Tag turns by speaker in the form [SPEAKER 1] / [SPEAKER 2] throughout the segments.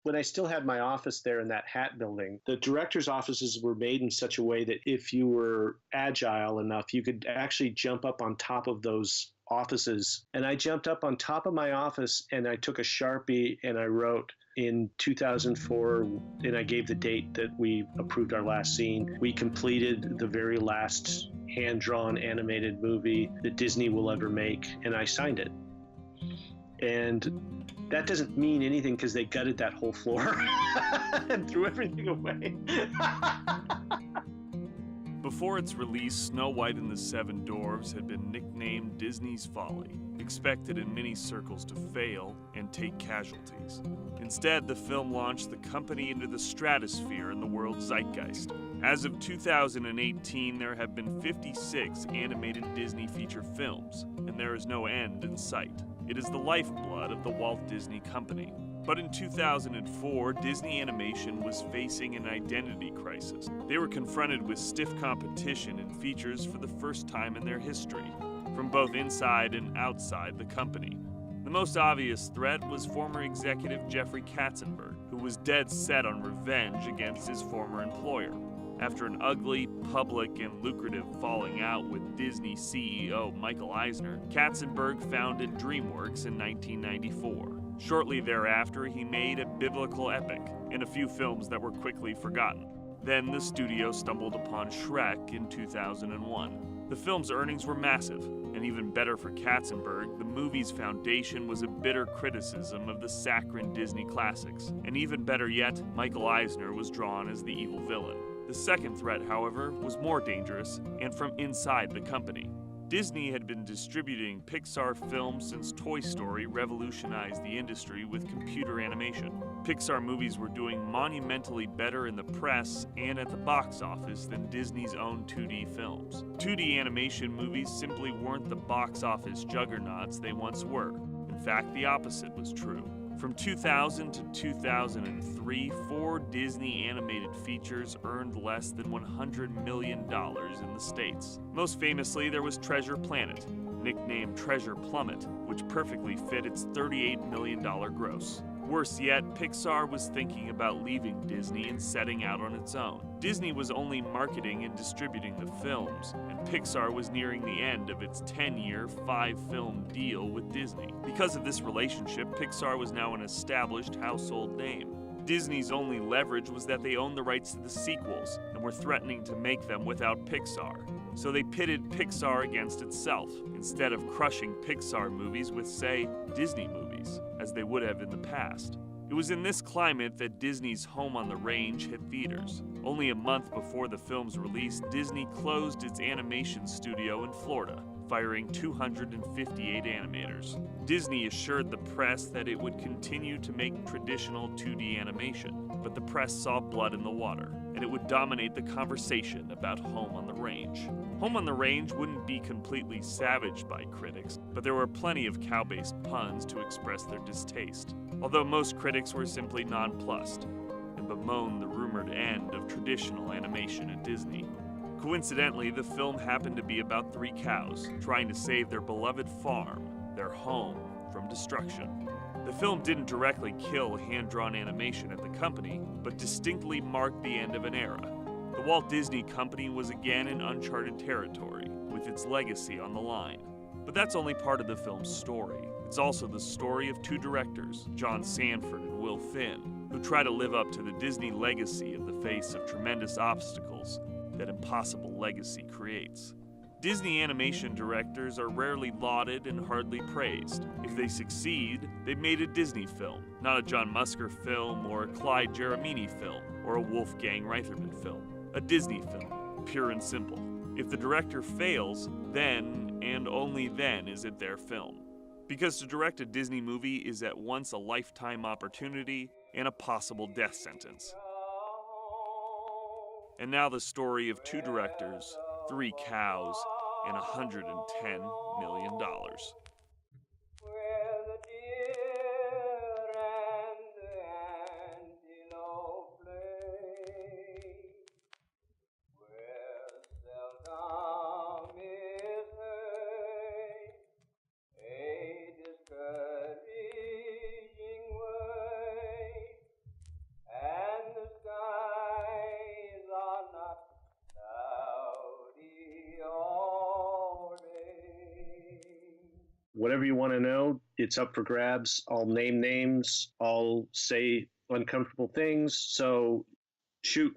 [SPEAKER 1] when I still had my office there in that hat building, the director's offices were made in such a way that if you were agile enough, you could actually jump up on top of those offices. And I jumped up on top of my office and I took a Sharpie and I wrote in 2004, and I gave the date that we approved our last scene. We completed the very last hand-drawn animated movie that Disney will ever make, and I signed it. And that doesn't mean anything because they gutted that whole floor and threw everything away.
[SPEAKER 2] Before its release, Snow White and the Seven Dwarfs had been nicknamed Disney's Folly, expected in many circles to fail and take casualties. Instead, the film launched the company into the stratosphere in the world's zeitgeist. As of 2018, there have been 56 animated Disney feature films, and there is no end in sight. It is the lifeblood of the Walt Disney Company. But in 2004, Disney Animation was facing an identity crisis. They were confronted with stiff competition in features for the first time in their history, from both inside and outside the company. The most obvious threat was former executive Jeffrey Katzenberg, who was dead set on revenge against his former employer. After an ugly, public, and lucrative falling out with Disney CEO Michael Eisner, Katzenberg founded DreamWorks in 1994. Shortly thereafter, he made a biblical epic and a few films that were quickly forgotten. Then the studio stumbled upon Shrek in 2001. The film's earnings were massive, and even better for Katzenberg, the movie's foundation was a bitter criticism of the saccharine Disney classics. And even better yet, Michael Eisner was drawn as the evil villain. The second threat, however, was more dangerous, and from inside the company. Disney had been distributing Pixar films since Toy Story revolutionized the industry with computer animation. Pixar movies were doing monumentally better in the press and at the box office than Disney's own 2D films. 2D animation movies simply weren't the box office juggernauts they once were. In fact, the opposite was true. From 2000 to 2003, 4 Disney animated features earned less than $100 million in the States. Most famously, there was Treasure Planet, nicknamed Treasure Plummet, which perfectly fit its $38 million gross. Worse yet, Pixar was thinking about leaving Disney and setting out on its own. Disney was only marketing and distributing the films, and Pixar was nearing the end of its 10-year, 5-film deal with Disney. Because of this relationship, Pixar was now an established household name. Disney's only leverage was that they owned the rights to the sequels and were threatening to make them without Pixar. So they pitted Pixar against itself, instead of crushing Pixar movies with, say, Disney movies, as they would have in the past. It was in this climate that Disney's Home on the Range hit theaters. Only a month before the film's release, Disney closed its animation studio in Florida, firing 258 animators. Disney assured the press that it would continue to make traditional 2D animation, but the press saw blood in the water, and it would dominate the conversation about Home on the Range. Home on the Range wouldn't be completely savaged by critics, but there were plenty of cow-based puns to express their distaste, although most critics were simply nonplussed and bemoaned the rumored end of traditional animation at Disney. Coincidentally, the film happened to be about 3 cows trying to save their beloved farm, their home, from destruction. The film didn't directly kill hand-drawn animation at the company, but distinctly marked the end of an era. The Walt Disney Company was again in uncharted territory, with its legacy on the line. But that's only part of the film's story. It's also the story of 2 directors, John Sanford and Will Finn, who try to live up to the Disney legacy in the face of tremendous obstacles that impossible legacy creates. Disney animation directors are rarely lauded and hardly praised. If they succeed, they've made a Disney film, not a John Musker film or a Clyde Geremini film or a Wolfgang Reitherman film. A Disney film, pure and simple. If the director fails, then and only then is it their film. Because to direct a Disney movie is at once a lifetime opportunity and a possible death sentence. And now the story of 2 directors, 3 cows, and $110 million.
[SPEAKER 1] whatever you want to know, it's up for grabs. I'll name names. I'll say uncomfortable things. So shoot.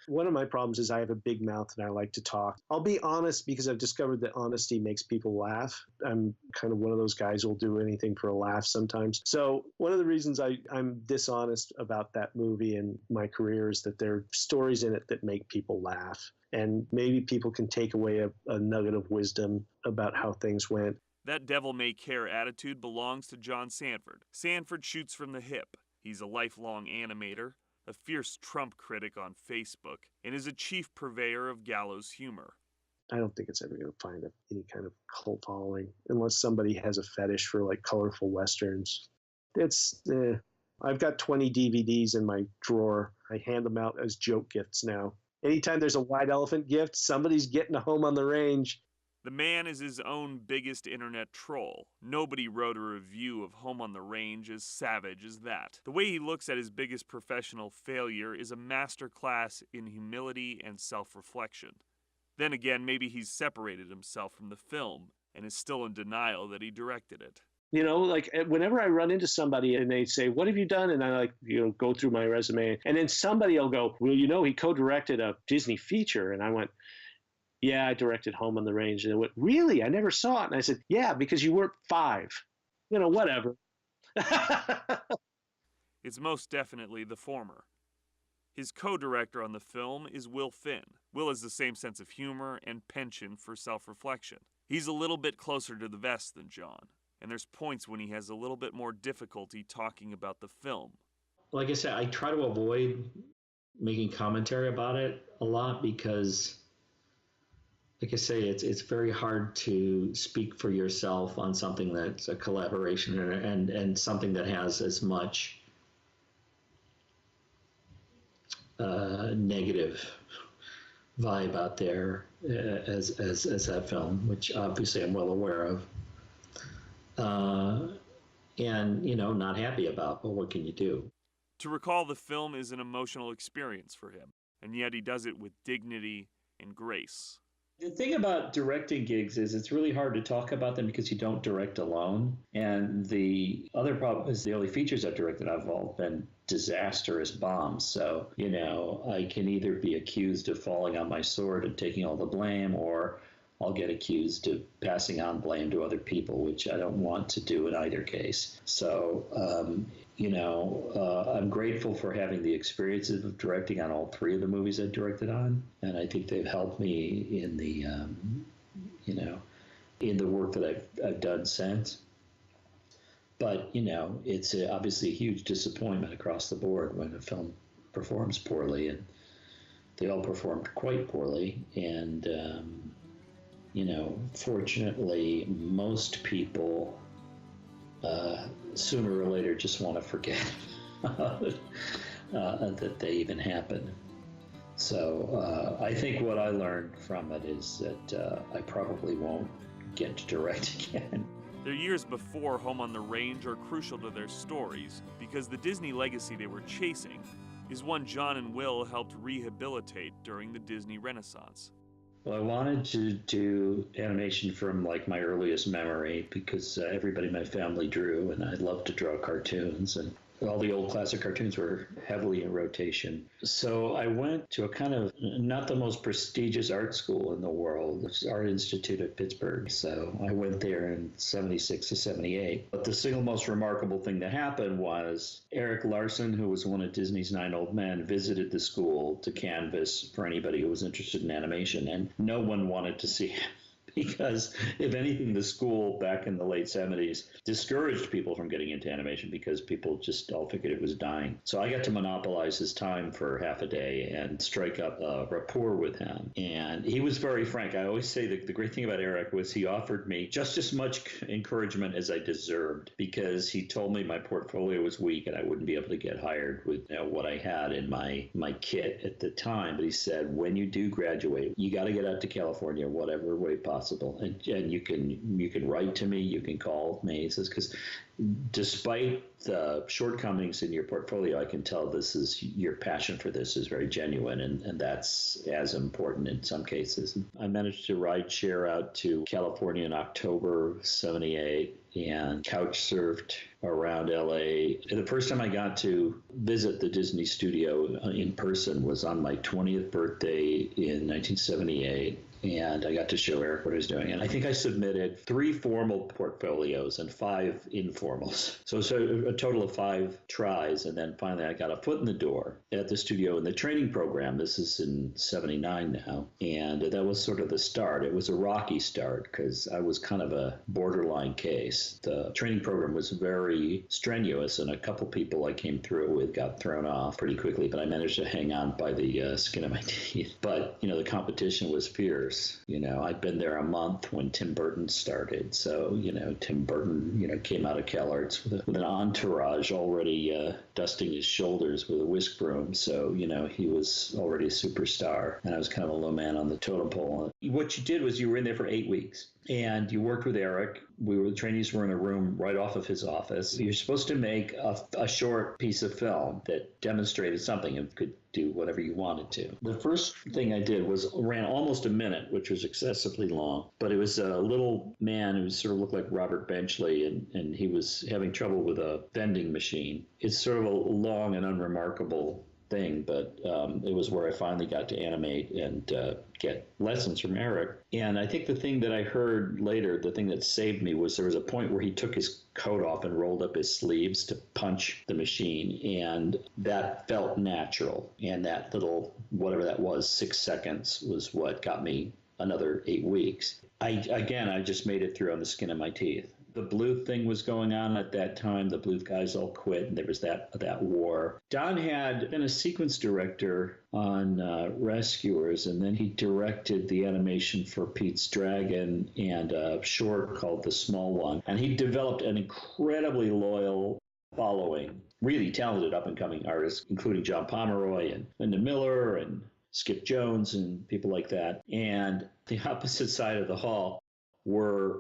[SPEAKER 1] One of my problems is I have a big mouth and I like to talk. I'll be honest because I've discovered that honesty makes people laugh. I'm kind of one of those guys who will do anything for a laugh sometimes. So one of the reasons I'm dishonest about that movie and my career is that there are stories in it that make people laugh. And maybe people can take away a nugget of wisdom about how things went.
[SPEAKER 2] That devil-may-care attitude belongs to John Sanford. Sanford shoots from the hip. He's a lifelong animator, a fierce Trump critic on Facebook, and is a chief purveyor of gallows humor.
[SPEAKER 1] I don't think it's ever going to find any kind of cult following unless somebody has a fetish for like colorful Westerns. I've got 20 DVDs in my drawer. I hand them out as joke gifts now. Anytime there's a white elephant gift, somebody's getting a Home on the Range.
[SPEAKER 2] The man is his own biggest internet troll. Nobody wrote a review of Home on the Range as savage as that. The way he looks at his biggest professional failure is a masterclass in humility and self-reflection. Then again, maybe he's separated himself from the film and is still in denial that he directed it.
[SPEAKER 1] You know, like whenever I run into somebody and they say, "What have you done?" and I go through my resume, and then somebody will go, "Well, he co-directed a Disney feature," and I went, "Yeah, I directed Home on the Range." And they went, "Really? I never saw it." And I said, "Yeah, because you weren't 5. Whatever."
[SPEAKER 2] It's most definitely the former. His co-director on the film is Will Finn. Will has the same sense of humor and penchant for self-reflection. He's a little bit closer to the vest than John, and there's points when he has a little bit more difficulty talking about the film.
[SPEAKER 3] Like I said, I try to avoid making commentary about it a lot because, like I say, it's very hard to speak for yourself on something that's a collaboration and something that has as much negative vibe out there as that film, which obviously I'm well aware of, and not happy about. But what can you do?
[SPEAKER 2] To recall the film is an emotional experience for him, and yet he does it with dignity and grace.
[SPEAKER 3] The thing about directing gigs is it's really hard to talk about them because you don't direct alone. And the other problem is the only features I've directed have all been disastrous bombs. So, I can either be accused of falling on my sword and taking all the blame, or I'll get accused of passing on blame to other people, which I don't want to do in either case. So, I'm grateful for having the experiences of directing on all 3 of the movies I directed on. And I think they've helped me in the, in the work that I've done since. But, it's obviously a huge disappointment across the board when a film performs poorly. And they all performed quite poorly. And, fortunately, most people sooner or later just want to forget that they even happened. So I think what I learned from it is that I probably won't get to direct again.
[SPEAKER 2] Their years before Home on the Range are crucial to their stories because the Disney legacy they were chasing is one John and Will helped rehabilitate during the Disney Renaissance.
[SPEAKER 3] Well, I wanted to do animation from my earliest memory because everybody in my family drew, and I loved to draw cartoons, and all the old classic cartoons were heavily in rotation. So I went to a kind of not the most prestigious art school in the world, it's Art Institute of Pittsburgh. So I went there in 76 to 78. But the single most remarkable thing that happened was Eric Larson, who was one of Disney's 9 Old Men, visited the school to canvas for anybody who was interested in animation, and no one wanted to see him. Because, if anything, the school back in the late 70s discouraged people from getting into animation because people just all figured it was dying. So I got to monopolize his time for half a day and strike up a rapport with him. And he was very frank. I always say that the great thing about Eric was he offered me just as much encouragement as I deserved, because he told me my portfolio was weak and I wouldn't be able to get hired with what I had in my kit at the time. But he said, when you do graduate, you got to get out to California whatever way possible. possible. And you can write to me, you can call me. He says, because despite the shortcomings in your portfolio, I can tell your passion for this is very genuine, and that's as important in some cases. I managed to ride share out to California in October '78 and couch surfed around LA. And the first time I got to visit the Disney studio in person was on my 20th birthday in 1978. And I got to show Eric what I was doing. And I think I submitted 3 formal portfolios and 5 informals. So a total of 5 tries. And then finally I got a foot in the door at the studio in the training program. This is in '79 now. And that was sort of the start. It was a rocky start because I was kind of a borderline case. The training program was very strenuous, and a couple people I came through it with got thrown off pretty quickly, but I managed to hang on by the skin of my teeth. But, the competition was fierce. I'd been there a month when Tim Burton started. So, Tim Burton, came out of CalArts with an entourage already dusting his shoulders with a whisk broom. So, he was already a superstar. And I was kind of a low man on the totem pole. What you did was you were in there for 8 weeks. And you worked with Eric. The trainees were in a room right off of his office. You're supposed to make a short piece of film that demonstrated something and could do whatever you wanted to. The first thing I did ran almost a minute, which was excessively long. But it was a little man who sort of looked like Robert Benchley, and he was having trouble with a vending machine. It's sort of a long and unremarkable thing, but it was where I finally got to animate and get lessons from Eric. And I think the thing that I heard later, the thing that saved me, was there was a point where he took his coat off and rolled up his sleeves to punch the machine, and that felt natural. And that little, whatever that was, 6 seconds was what got me another 8 weeks. I just made it through on the skin of my teeth. The Bluth thing was going on at that time. The Bluth guys all quit, and there was that war. Don had been a sequence director on Rescuers, and then he directed the animation for Pete's Dragon and a short called The Small One. And he developed an incredibly loyal following, really talented up-and-coming artists, including John Pomeroy and Linda Miller and Skip Jones and people like that. And the opposite side of the hall were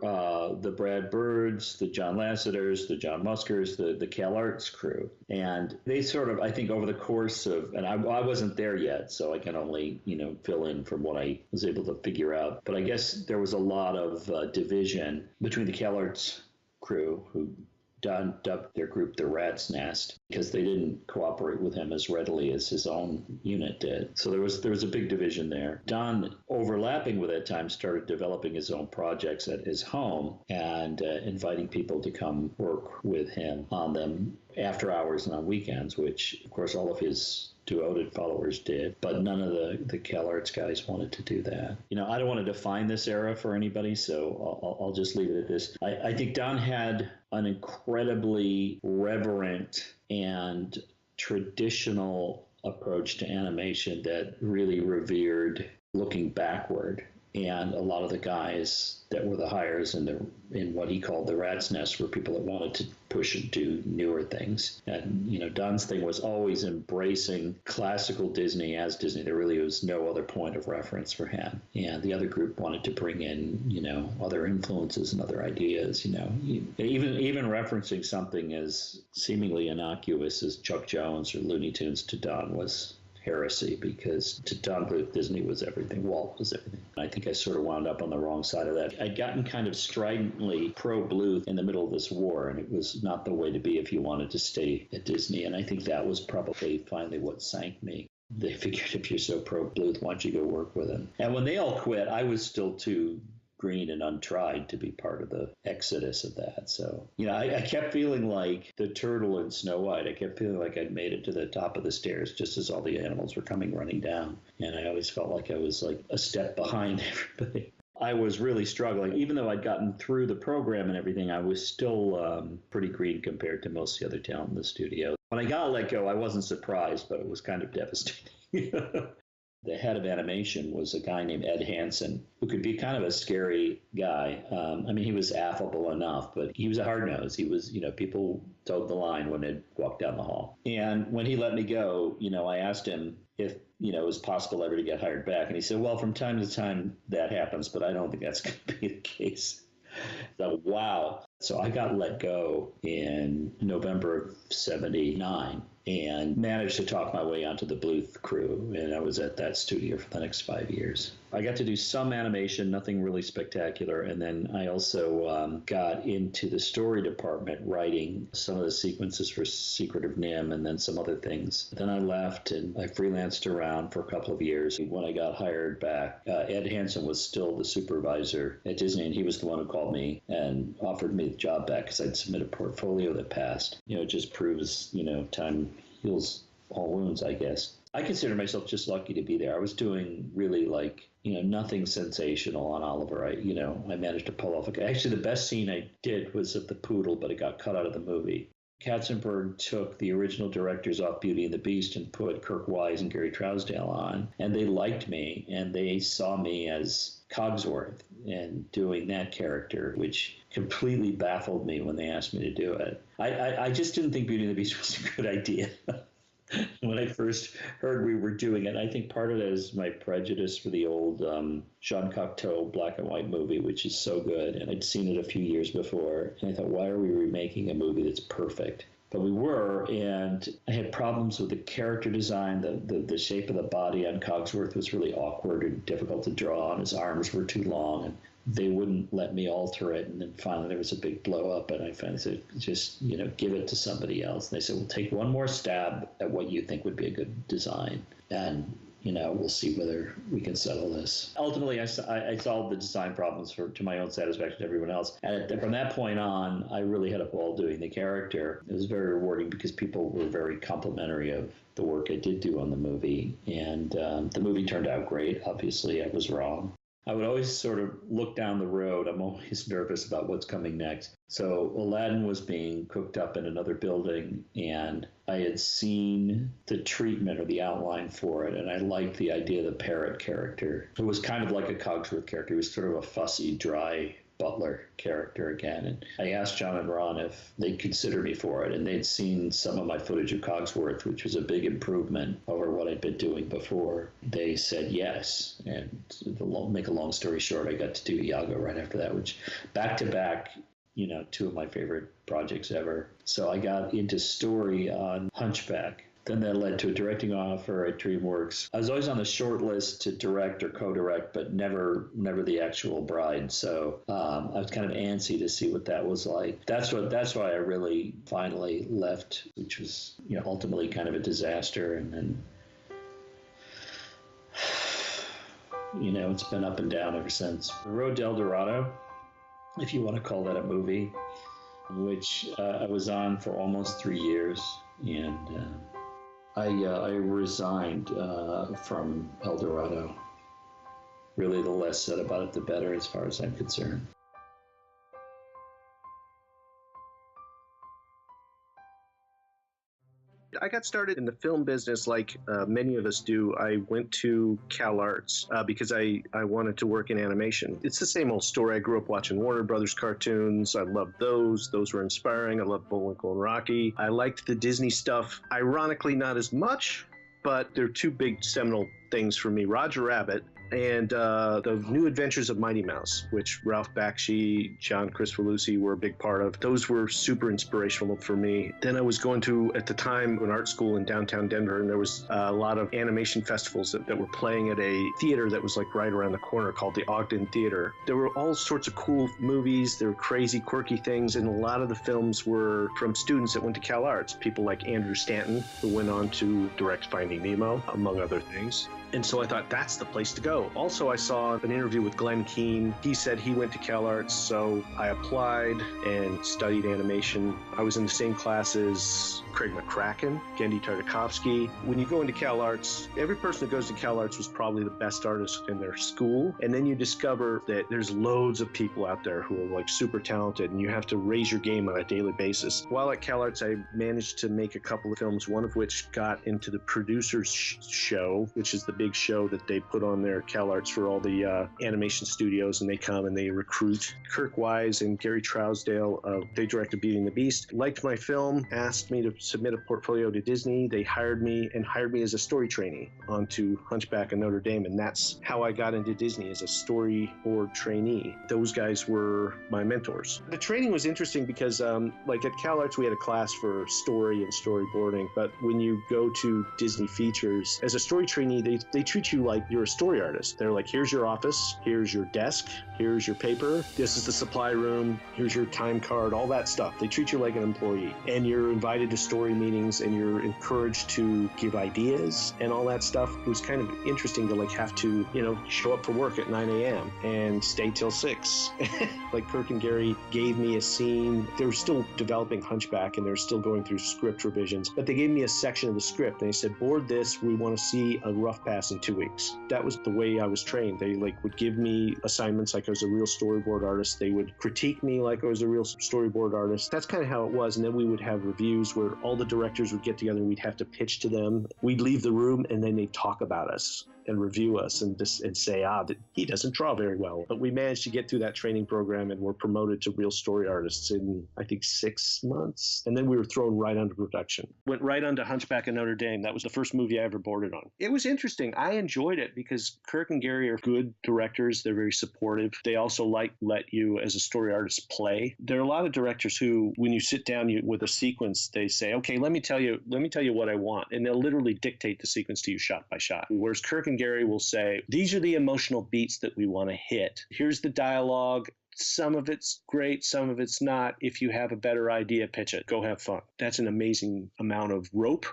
[SPEAKER 3] the Brad Birds, the John Lasseters, the John Muskers, the CalArts crew. And they sort of, I think over the course of, and I wasn't there yet, so I can only, fill in from what I was able to figure out. But I guess there was a lot of division between the CalArts crew, who Don dubbed their group the Rat's Nest, because they didn't cooperate with him as readily as his own unit did. So there was a big division there. Don, overlapping with that time, started developing his own projects at his home and inviting people to come work with him on them after hours and on weekends, which, of course, all of his devoted followers did, but none of the CalArts guys wanted to do that. I don't want to define this era for anybody, so I'll just leave it at this. I think Don had an incredibly reverent and traditional approach to animation that really revered looking backward. And a lot of the guys that were the hires in what he called the Rat's Nest were people that wanted to push and do newer things. And, Don's thing was always embracing classical Disney as Disney. There really was no other point of reference for him. And the other group wanted to bring in, other influences and other ideas, even referencing something as seemingly innocuous as Chuck Jones or Looney Tunes to Don was heresy, because to Don Bluth, Disney was everything. Walt was everything. I think I sort of wound up on the wrong side of that. I'd gotten kind of stridently pro-Bluth in the middle of this war, and it was not the way to be if you wanted to stay at Disney. And I think that was probably finally what sank me. They figured, if you're so pro-Bluth, why don't you go work with him? And when they all quit, I was still too green and untried to be part of the exodus of that. So, I kept feeling like the turtle in Snow White. I kept feeling like I'd made it to the top of the stairs just as all the animals were coming running down. And I always felt like I was like a step behind everybody. I was really struggling. Even though I'd gotten through the program and everything, I was still pretty green compared to most of the other talent in the studio. When I got let go, I wasn't surprised, but it was kind of devastating. The head of animation was a guy named Ed Hansen, who could be kind of a scary guy. He was affable enough, but he was a hard nose. He was, people toed the line when they'd walk down the hall. And when he let me go, I asked him if, it was possible ever to get hired back. And he said, well, from time to time that happens, but I don't think that's going to be the case. So, wow. So I got let go in November of 79 and managed to talk my way onto the Bluth crew. And I was at that studio for the next 5 years. I got to do some animation, nothing really spectacular. And then I also got into the story department, writing some of the sequences for Secret of Nim and then some other things. Then I left and I freelanced around for a couple of years. When I got hired back, Ed Hansen was still the supervisor at Disney, and he was the one who called me and offered me the job back because I'd submit a portfolio that passed. It just proves, time heals all wounds, I guess. I consider myself just lucky to be there. I was doing really nothing sensational on Oliver. I managed to pull off actually, the best scene I did was at the Poodle, but it got cut out of the movie. Katzenberg took the original directors off Beauty and the Beast and put Kirk Wise and Gary Trousdale on, and they liked me, and they saw me as Cogsworth and doing that character, which completely baffled me when they asked me to do it. I just didn't think Beauty and the Beast was a good idea. When I first heard we were doing it, I think part of it is my prejudice for the old Jean Cocteau black and white movie, which is so good. And I'd seen it a few years before. And I thought, why are we remaking a movie that's perfect? But we were, and I had problems with the character design. The shape of the body on Cogsworth was really awkward and difficult to draw, and his arms were too long. And they wouldn't let me alter it. And then finally there was a big blow up, and I finally said, just, give it to somebody else. And they said, well, take one more stab at what you think would be a good design. And, we'll see whether we can settle this. Ultimately, I solved the design problems to my own satisfaction to everyone else. And from that point on, I really had a ball doing the character. It was very rewarding because people were very complimentary of the work I did do on the movie. And the movie turned out great. Obviously, I was wrong. I would always sort of look down the road. I'm always nervous about what's coming next. So Aladdin was being cooked up in another building, and I had seen the treatment or the outline for it, and I liked the idea of the parrot character. It was kind of like a Cogsworth character. He was sort of a fussy, dry butler character again. And I asked John and Ron if they'd consider me for it, and they'd seen some of my footage of Cogsworth, which was a big improvement over what I'd been doing before. They said yes, and to make a long story short, I got to do Iago right after that, which back to back, two of my favorite projects ever. So I got into story on Hunchback. Then that led to a directing offer at DreamWorks. I was always on the short list to direct or co-direct, but never the actual bride. So I was kind of antsy to see what that was like. That's why I really finally left, which was ultimately kind of a disaster. And then it's been up and down ever since. The Road to El Dorado, if you want to call that a movie, which I was on for almost 3 years, and I resigned from El Dorado. Really, the less said about it, the better, as far as I'm concerned.
[SPEAKER 1] I got started in the film business like many of us do. I went to CalArts because I wanted to work in animation. It's the same old story. I grew up watching Warner Brothers cartoons. I loved those. Those were inspiring. I loved Bullwinkle and Rocky. I liked the Disney stuff. Ironically, not as much, but there are two big seminal things for me. Roger Rabbit and the New Adventures of Mighty Mouse, which Ralph Bakshi, John Kricfalusi were a big part of. Those were super inspirational for me. Then I was going to, at the time, an art school in downtown Denver, and there was a lot of animation festivals that were playing at a theater that was like right around the corner called the Ogden Theater. There were all sorts of cool movies. There were crazy, quirky things, and a lot of the films were from students that went to CalArts, people like Andrew Stanton, who went on to direct Finding Nemo, among other things. And so I thought, that's the place to go. Also, I saw an interview with Glenn Keane. He said he went to CalArts, so I applied and studied animation. I was in the same class as Craig McCracken, Gendy Tartakovsky. When you go into CalArts, every person that goes to CalArts was probably the best artist in their school. And then you discover that there's loads of people out there who are like super talented, and you have to raise your game on a daily basis. While at CalArts, I managed to make a couple of films, one of which got into the Producers Show, which is the big show that they put on there at CalArts for all the animation studios, and they come and they recruit. Kirk Wise and Gary Trousdale, they directed Beauty and the Beast, liked my film, asked me to submit a portfolio to Disney. They hired me as a story trainee onto Hunchback of Notre Dame, and that's how I got into Disney, as a storyboard trainee. Those guys were my mentors. The training was interesting because like at CalArts we had a class for story and storyboarding, but when you go to Disney Features as a story trainee, they treat you like you're a story artist. They're like, here's your office, here's your desk, here's your paper, this is the supply room, here's your time card, all that stuff. They treat you like an employee, and you're invited to story meetings and you're encouraged to give ideas and all that stuff. It was kind of interesting to like have to, show up for work at 9 a.m. and stay till 6. Like Kirk and Gary gave me a scene. They were still developing Hunchback and they were still going through script revisions, but they gave me a section of the script and they said, board this, we want to see a rough pass in 2 weeks. That was the way I was trained. They would give me assignments like I was a real storyboard artist. They would critique me like I was a real storyboard artist. That's kind of how it was. And then we would have reviews where all the directors would get together and we'd have to pitch to them. We'd leave the room and then they'd talk about us and review us and say, that he doesn't draw very well. But we managed to get through that training program and were promoted to real story artists in, I think, 6 months. And then we were thrown right onto production. Went right onto Hunchback of Notre Dame. That was the first movie I ever boarded on. It was interesting. I enjoyed it because Kirk and Gary are good directors. They're very supportive. They also let you, as a story artist, play. There are a lot of directors who, when you sit down with a sequence, they say, okay, let me tell you what I want. And they'll literally dictate the sequence to you shot by shot. Whereas Kirk and Gary will say, these are the emotional beats that we want to hit. Here's the dialogue. Some of it's great, some of it's not. If you have a better idea, pitch it. Go have fun. That's an amazing amount of rope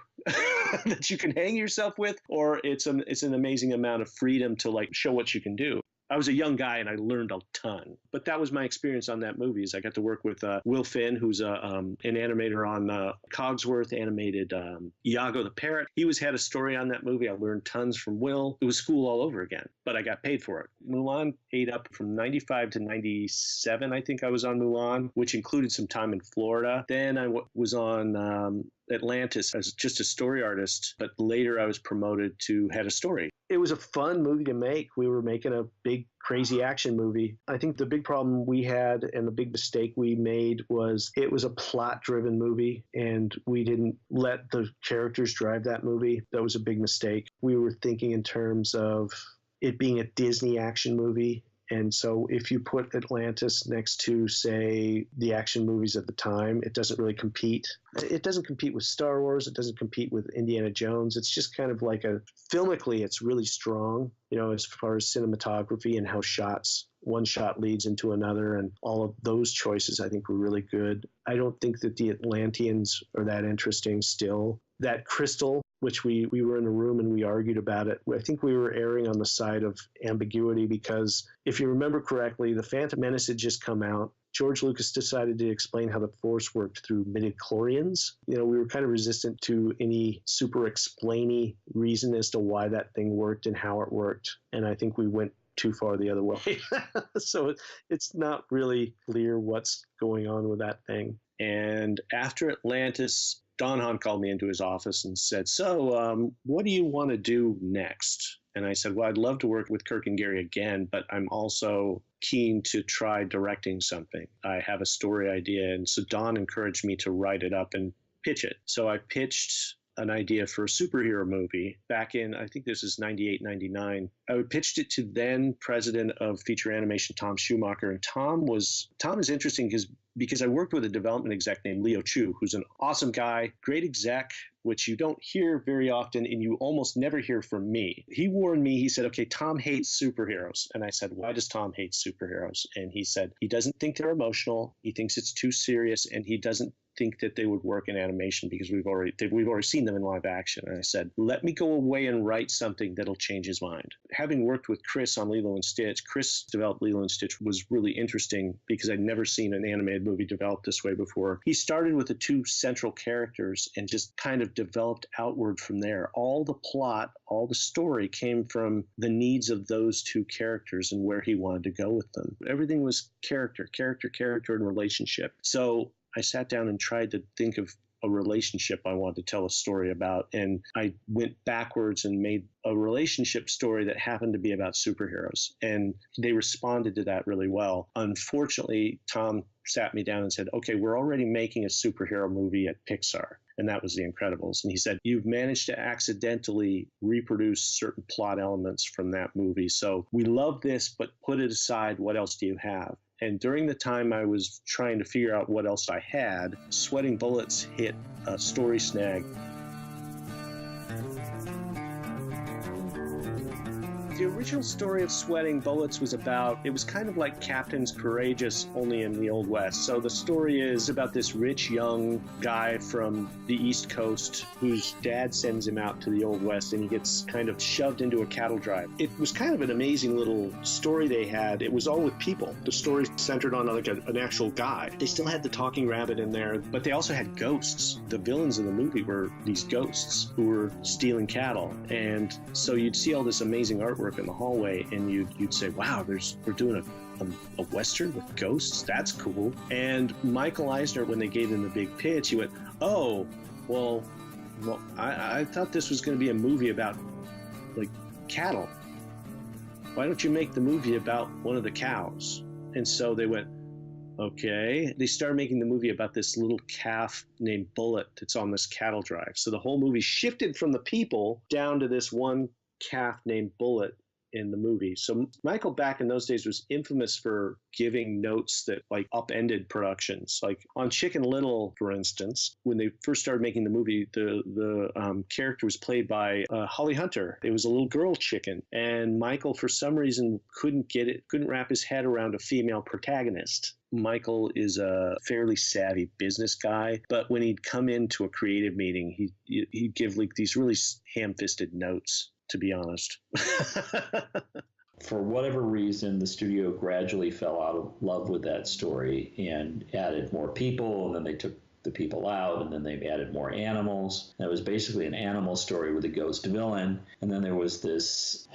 [SPEAKER 1] that you can hang yourself with, or it's an amazing amount of freedom to like show what you can do. I was a young guy and I learned a ton, but that was my experience on that movie. Is I got to work with Will Finn, who's an animator on Cogsworth, animated Iago the Parrot. He had a story on that movie. I learned tons from Will. It was school all over again, but I got paid for it. Mulan ate up from 95 to 97. I think I was on Mulan, which included some time in Florida. Then I was on Atlantis as just a story artist, but later I was promoted to head of story. It was a fun movie to make. We were making a big, crazy action movie. I think the big problem we had and the big mistake we made was it was a plot-driven movie, and we didn't let the characters drive that movie. That was a big mistake. We were thinking in terms of it being a Disney action movie. And so if you put Atlantis next to, say, the action movies at the time, it doesn't really compete. It doesn't compete with Star Wars. It doesn't compete with Indiana Jones. It's just kind of like filmically, it's really strong, as far as cinematography and how one shot leads into another, and all of those choices I think were really good. I don't think that the Atlanteans are that interesting still. That crystal, which we were in a room and we argued about it, I think we were erring on the side of ambiguity because if you remember correctly, The Phantom Menace had just come out. George Lucas decided to explain how the Force worked through midichlorians. We were kind of resistant to any super explainy reason as to why that thing worked and how it worked. And I think we went too far the other way. So it's not really clear what's going on with that thing. And after Atlantis, Don Hahn called me into his office and said, so what do you want to do next? And I said, well, I'd love to work with Kirk and Gary again, but I'm also keen to try directing something. I have a story idea. And so Don encouraged me to write it up and pitch it. So I pitched an idea for a superhero movie back in, I think this is 98, 99. I pitched it to then president of feature animation, Tom Schumacher. And Tom is interesting because I worked with a development exec named Leo Chu, who's an awesome guy, great exec, which you don't hear very often and you almost never hear from me. He warned me, he said, okay, Tom hates superheroes. And I said, why does Tom hate superheroes? And he said, he doesn't think they're emotional. He thinks it's too serious, and he doesn't think that they would work in animation because we've already seen them in live action. And I said, let me go away and write something that'll change his mind. Having worked with Chris on Lilo and Stitch, Chris developed Lilo and Stitch was really interesting because I'd never seen an animated movie developed this way before. He started with the two central characters and just kind of developed outward from there. All the plot, all the story came from the needs of those two characters and where he wanted to go with them. Everything was character, and relationship. So I sat down and tried to think of a relationship I wanted to tell a story about. And I went backwards and made a relationship story that happened to be about superheroes. And they responded to that really well. Unfortunately, Tom sat me down and said, okay, we're already making a superhero movie at Pixar. And that was The Incredibles. And he said, you've managed to accidentally reproduce certain plot elements from that movie. So we love this, but put it aside. What else do you have? And during the time I was trying to figure out what else I had, Sweating Bullets hit a story snag. The original story of Sweating Bullets was it was kind of like Captain's Courageous, only in the Old West. So the story is about this rich young guy from the East Coast whose dad sends him out to the Old West, and he gets kind of shoved into a cattle drive. It was kind of an amazing little story they had. It was all with people. The story centered on like an actual guy. They still had the talking rabbit in there, but they also had ghosts. The villains of the movie were these ghosts who were stealing cattle. And so you'd see all this amazing artwork in the hallway, and you'd say, wow, we're doing a Western with ghosts? That's cool. And Michael Eisner, when they gave him the big pitch, he went, oh, well, I thought this was going to be a movie about, like, cattle. Why don't you make the movie about one of the cows? And so they went, okay. They started making the movie about this little calf named Bullet that's on this cattle drive. So the whole movie shifted from the people down to this one calf named Bullet in the movie. So Michael back in those days was infamous for giving notes that like upended productions. Like on Chicken Little, for instance, when they first started making the movie, the character was played by Holly Hunter. It was a little girl chicken, and Michael for some reason couldn't wrap his head around a female protagonist. Michael is a fairly savvy business guy, but when he'd come into a creative meeting, he'd give like these really ham-fisted notes, to be honest.
[SPEAKER 3] For whatever reason, the studio gradually fell out of love with that story and added more people, and then they took the people out, and then they added more animals. And it was basically an animal story with a ghost villain. And then there was this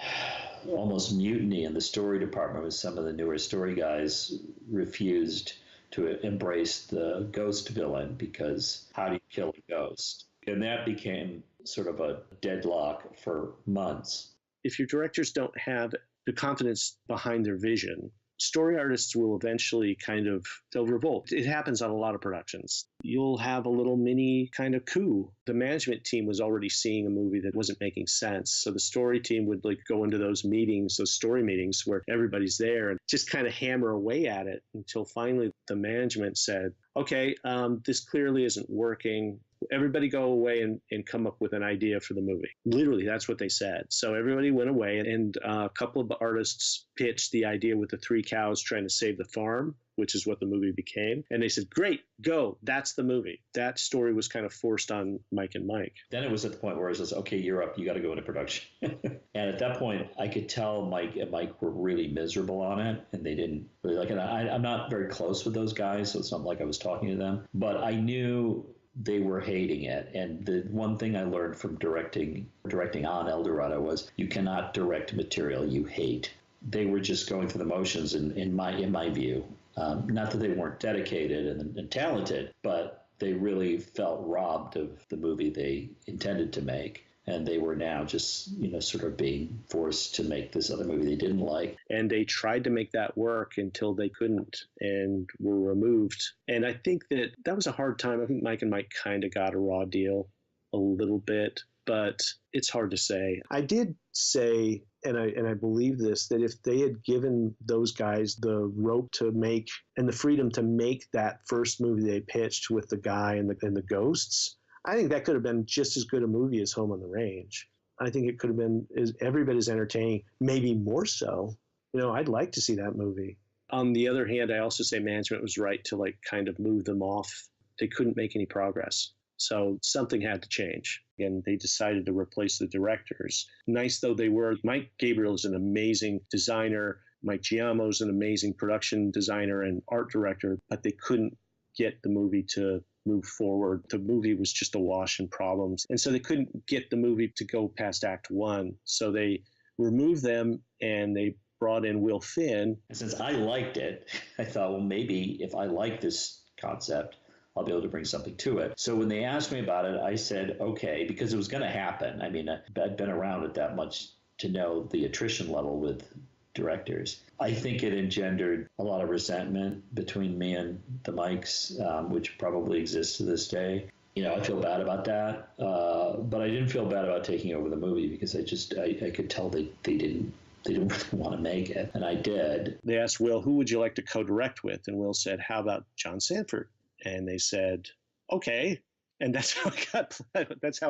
[SPEAKER 3] almost mutiny in the story department with some of the newer story guys refused to embrace the ghost villain because how do you kill a ghost? And that became sort of a deadlock for months.
[SPEAKER 1] If your directors don't have the confidence behind their vision, story artists will eventually they'll revolt. It happens on a lot of productions. You'll have a little mini kind of coup. The management team was already seeing a movie that wasn't making sense. So the story team would like go into those meetings, those story meetings where everybody's there and just kind of hammer away at it until finally the management said, okay, this clearly isn't working. Everybody go away and come up with an idea for the movie. Literally, that's what they said. So everybody went away, and a couple of artists pitched the idea with the 3 cows trying to save the farm, which is what the movie became. And they said, great, go. That's the movie. That story was kind of forced on Mike and Mike.
[SPEAKER 3] Then it was at the point where it was, okay, you're up. You got to go into production. And at that point, I could tell Mike and Mike were really miserable on it, and they didn't really like it. I'm not very close with those guys, so it's not like I was talking to them. But I knew they were hating it. And the one thing I learned from directing on El Dorado was you cannot direct material you hate. They were just going through the motions in my view. Not that they weren't dedicated and talented, but they really felt robbed of the movie they intended to make. And they were now just, sort of being forced to make this other movie they didn't like.
[SPEAKER 1] And they tried to make that work until they couldn't and were removed. And I think that was a hard time. I think Mike and Mike kind of got a raw deal a little bit, but it's hard to say. I did say, and I believe this, that if they had given those guys the rope to make and the freedom to make that first movie they pitched with the guy and the ghosts, I think that could have been just as good a movie as Home on the Range. I think it could have been every bit as entertaining, maybe more so. I'd like to see that movie. On the other hand, I also say management was right to kind of move them off. They couldn't make any progress. So something had to change. And they decided to replace the directors. Nice though they were, Mike Gabriel is an amazing designer. Mike Giamo is an amazing production designer and art director, but they couldn't get the movie to move forward. The movie was just awash in problems. And so they couldn't get the movie to go past Act 1. So they removed them and they brought in Will Finn.
[SPEAKER 3] And since I liked it, I thought, well, maybe if I like this concept, I'll be able to bring something to it. So when they asked me about it, I said, okay, because it was going to happen. I mean, I'd been around it that much to know the attrition level with directors. I think it engendered a lot of resentment between me and the Mikes, which probably exists to this day. I feel bad about that, but I didn't feel bad about taking over the movie because I could tell they didn't really want to make it, and I did.
[SPEAKER 1] They asked Will, who would you like to co-direct with? And Will said, how about John Sanford? And they said, okay. And that's how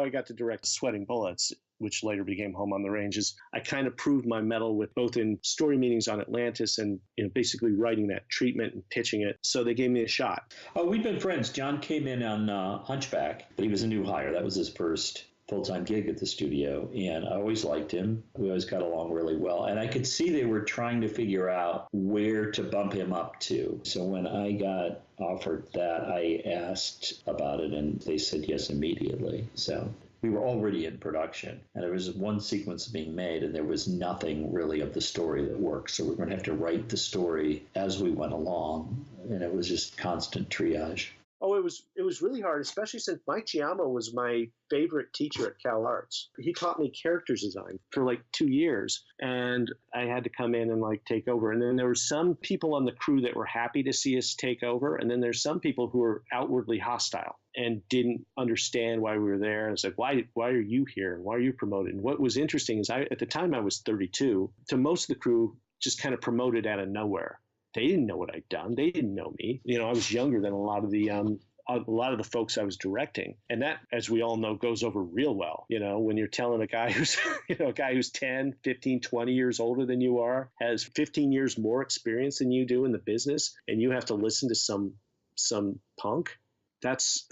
[SPEAKER 1] I got to direct Sweating Bullets, which later became Home on the Range. I kind of proved my mettle with both in story meetings on Atlantis and basically writing that treatment and pitching it. So they gave me a shot.
[SPEAKER 3] Oh, we've been friends. John came in on Hunchback, but he was a new hire. That was his first full-time gig at the studio, and I always liked him. We always got along really well, and I could see they were trying to figure out where to bump him up to. So when I got offered that, I asked about it, and they said yes immediately. So we were already in production, and there was one sequence being made, and there was nothing really of the story that worked. So we're going to have to write the story as we went along, and it was just constant triage.
[SPEAKER 1] Oh, it was really hard, especially since Mike Giammo was my favorite teacher at CalArts. He taught me character design for like 2 years, and I had to come in and like take over. And then there were some people on the crew that were happy to see us take over, and then there's some people who were outwardly hostile and didn't understand why we were there. And it's like, why are you here? Why are you promoted? And what was interesting is at the time I was 32. To most of the crew, just kind of promoted out of nowhere. They didn't know what I'd done. They didn't know me. I was younger than a lot of the folks I was directing. And that, as we all know, goes over real well. When you're telling a guy who's, a guy who's 10, 15, 20 years older than you are, has 15 years more experience than you do in the business, and you have to listen to some punk. That's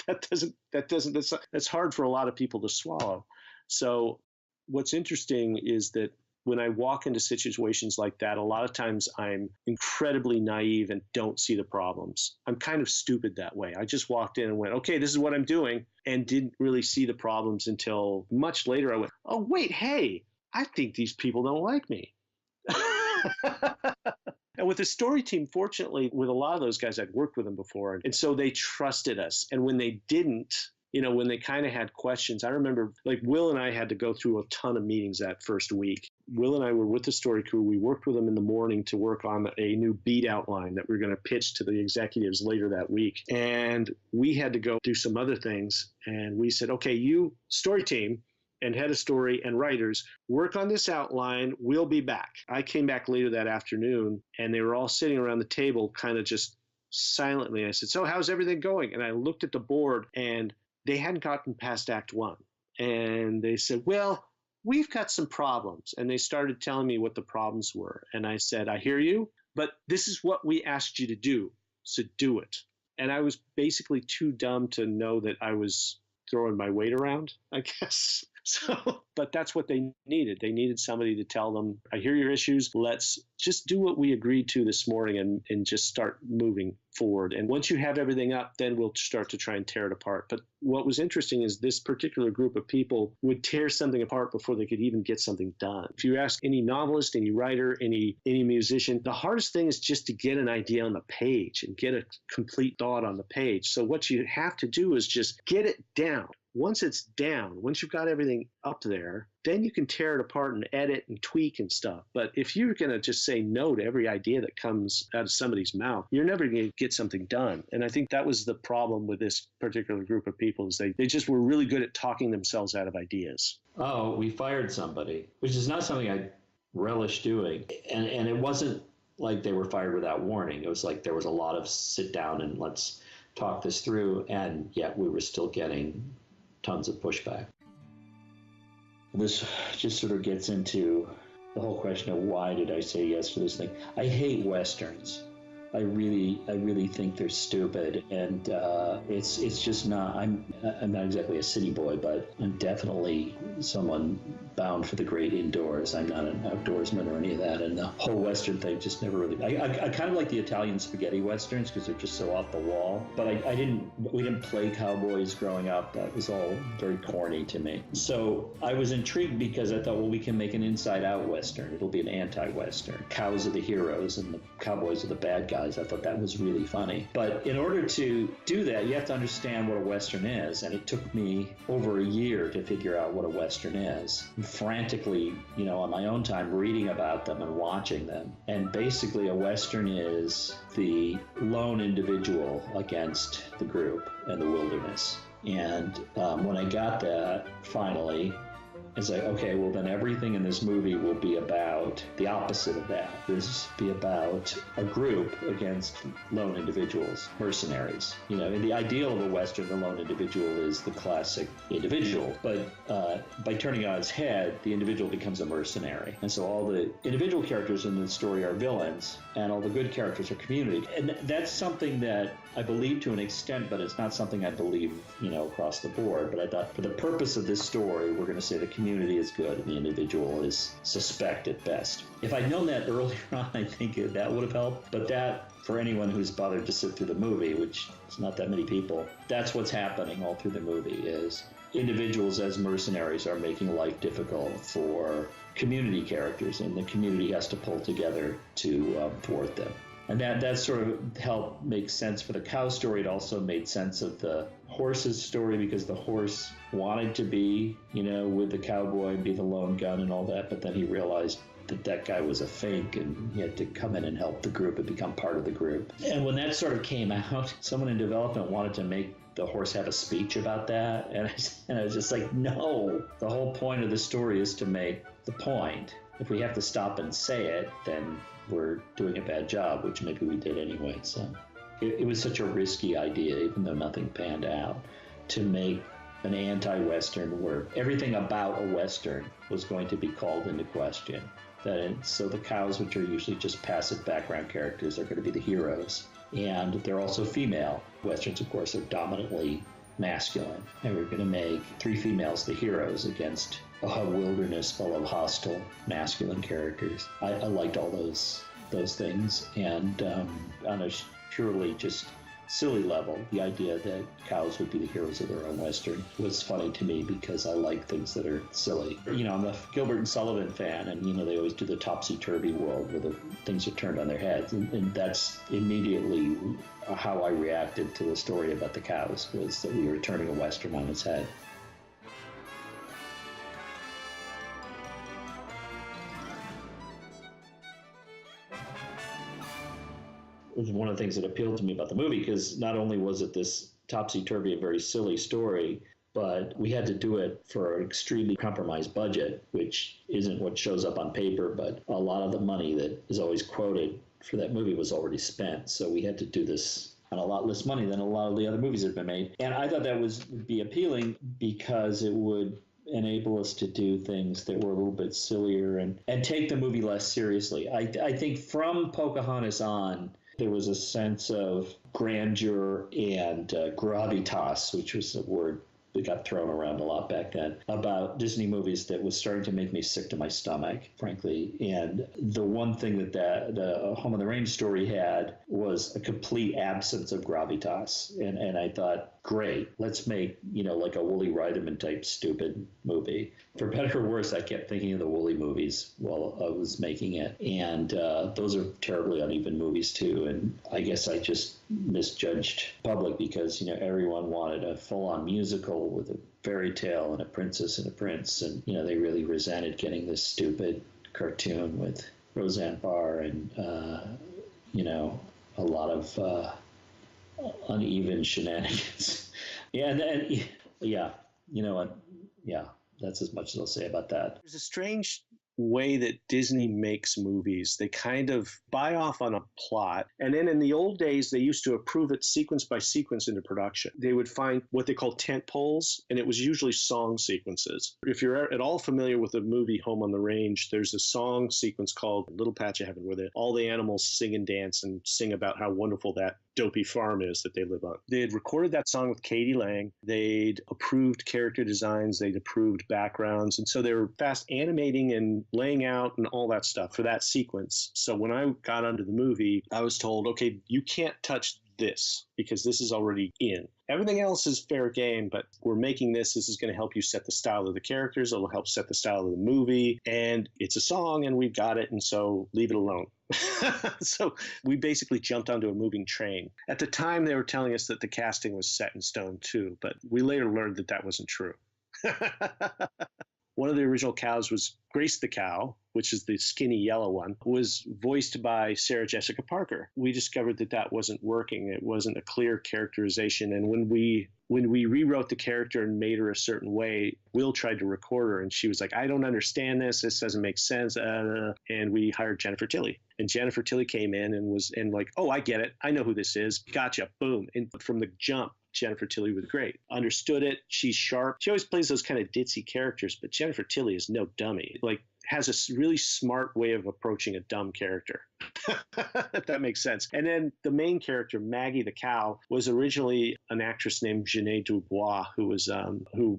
[SPEAKER 1] that's hard for a lot of people to swallow. So what's interesting is that when I walk into situations like that, a lot of times I'm incredibly naive and don't see the problems. I'm kind of stupid that way. I just walked in and went, okay, this is what I'm doing, and didn't really see the problems until much later. I went, oh, wait, hey, I think these people don't like me. And with the story team, fortunately, with a lot of those guys, I'd worked with them before. And so they trusted us. And when they didn't, when they kind of had questions, I remember like Will and I had to go through a ton of meetings that first week. Will and I were with the story crew. We worked with them in the morning to work on a new beat outline that we were going to pitch to the executives later that week. And we had to go do some other things. And we said, okay, you story team and head of story and writers, work on this outline. We'll be back. I came back later that afternoon, and they were all sitting around the table kind of just silently. I said, so how's everything going? And I looked at the board, and they hadn't gotten past Act 1. And they said, well, we've got some problems. And they started telling me what the problems were. And I said, I hear you, but this is what we asked you to do, so do it. And I was basically too dumb to know that I was throwing my weight around, I guess. So, but that's what they needed. They needed somebody to tell them, I hear your issues. Let's just do what we agreed to this morning and just start moving forward. And once you have everything up, then we'll start to try and tear it apart. But what was interesting is this particular group of people would tear something apart before they could even get something done. If you ask any novelist, any writer, any musician, the hardest thing is just to get an idea on the page and get a complete thought on the page. So what you have to do is just get it down. Once it's down, once you've got everything up there, then you can tear it apart and edit and tweak and stuff. But if you're going to just say no to every idea that comes out of somebody's mouth, you're never going to get something done. And I think that was the problem with this particular group of people, is they just were really good at talking themselves out of ideas.
[SPEAKER 3] Oh, we fired somebody, which is not something I relish doing. And it wasn't like they were fired without warning. It was like there was a lot of sit down and let's talk this through. And yet we were still getting tons of pushback. This just sort of gets into the whole question of why did I say yes to this thing? I hate Westerns. I really think they're stupid, and it's just not. I'm not exactly a city boy, but I'm definitely someone bound for the great indoors. I'm not an outdoorsman or any of that. And the whole Western thing just never really, I kind of like the Italian spaghetti Westerns because they're just so off the wall. But we didn't play cowboys growing up. That was all very corny to me. So I was intrigued because I thought, well, we can make an inside-out Western. It'll be an anti-Western. Cows are the heroes and the cowboys are the bad guys. I thought that was really funny. But in order to do that, you have to understand what a Western is. And it took me over a year to figure out what a Western is. I'm frantically, on my own time, reading about them and watching them. And basically, a Western is the lone individual against the group and the wilderness. And when I got that, finally, it's like, okay, well then everything in this movie will be about the opposite of that. This will be about a group against lone individuals, mercenaries. In the ideal of a Western, the lone individual is the classic individual. But by turning it on its head, the individual becomes a mercenary. And so all the individual characters in the story are villains, and all the good characters are community. And that's something that I believe to an extent, but it's not something I believe, across the board. But I thought for the purpose of this story, we're going to say the community is good and the individual is suspect at best. If I'd known that earlier on, I think that would have helped. But that, for anyone who's bothered to sit through the movie, which is not that many people, that's what's happening all through the movie is individuals as mercenaries are making life difficult for community characters, and the community has to pull together to thwart them. And that sort of helped make sense for the cow story. It also made sense of the horse's story because the horse wanted to be, with the cowboy and be the lone gun and all that, but then he realized that guy was a fake and he had to come in and help the group and become part of the group. And when that sort of came out, someone in development wanted to make the horse have a speech about that. And I was just like, no, the whole point of the story is to make the point. If we have to stop and say it, then we're doing a bad job, which maybe we did anyway. So it was such a risky idea, even though nothing panned out, to make an anti-Western where everything about a Western was going to be called into question. So the cows, which are usually just passive background characters, are going to be the heroes. And they're also female. Westerns, of course, are dominantly masculine. And we're going to make 3 females the heroes against a wilderness full of hostile masculine characters. I liked all those things. And on a purely just silly level, the idea that cows would be the heroes of their own Western was funny to me because I like things that are silly. I'm a Gilbert and Sullivan fan, and they always do the topsy-turvy world where the things are turned on their heads, and that's immediately how I reacted to the story about the cows, was that we were turning a Western on its head. Was one of the things that appealed to me about the movie, because not only was it this topsy-turvy, a very silly story, but we had to do it for an extremely compromised budget, which isn't what shows up on paper, but a lot of the money that is always quoted for that movie was already spent. So we had to do this on a lot less money than a lot of the other movies that have been made. And I thought that would be appealing because it would enable us to do things that were a little bit sillier and take the movie less seriously. I think from Pocahontas on, there was a sense of grandeur and gravitas, which was a word that got thrown around a lot back then, about Disney movies that was starting to make me sick to my stomach, frankly. And the one thing that the Home on the Range story had was a complete absence of gravitas. And I thought, great, let's make, like a Woolly Reitman type stupid movie. For better or worse, I kept thinking of the Woolly movies while I was making it. And those are terribly uneven movies too. And I guess I just misjudged public because, everyone wanted a full-on musical with a fairy tale and a princess and a prince. And, they really resented getting this stupid cartoon with Roseanne Barr and, a lot of uneven shenanigans. Yeah, that's as much as I'll say about that.
[SPEAKER 1] There's a strange way that Disney makes movies. They kind of buy off on a plot. And then in the old days, they used to approve it sequence by sequence into production. They would find what they call tent poles, and it was usually song sequences. If you're at all familiar with the movie Home on the Range, there's a song sequence called Little Patch of Heaven where all the animals sing and dance and sing about how wonderful that dopey farm is that they live on. They had recorded that song with Katie Lang. They'd approved character designs. They'd approved backgrounds. And so they were fast animating and laying out and all that stuff for that sequence. So when I got onto the movie, I was told, okay, you can't touch this because this is already in. Everything else is fair game, but we're making this. This is going to help you set the style of the characters. It'll help set the style of the movie. And it's a song and we've got it. And so leave it alone. So we basically jumped onto a moving train. At the time, they were telling us that the casting was set in stone too, but we later learned that that wasn't true. One of the original cows was Grace the cow, which is the skinny yellow one, was voiced by Sarah Jessica Parker. We discovered that that wasn't working. It wasn't a clear characterization. And when we rewrote the character and made her a certain way, Will tried to record her, and she was like, I don't understand this. This doesn't make sense. And we hired Jennifer Tilly. And Jennifer Tilly came in and was like, oh, I get it. I know who this is. Gotcha. Boom. And from the jump, Jennifer Tilly was great. Understood it. She's sharp. She always plays those kind of ditzy characters, but Jennifer Tilly is no dummy. Like, has a really smart way of approaching a dumb character, if that makes sense. And then the main character, Maggie the cow, was originally an actress named Janae Dubois, who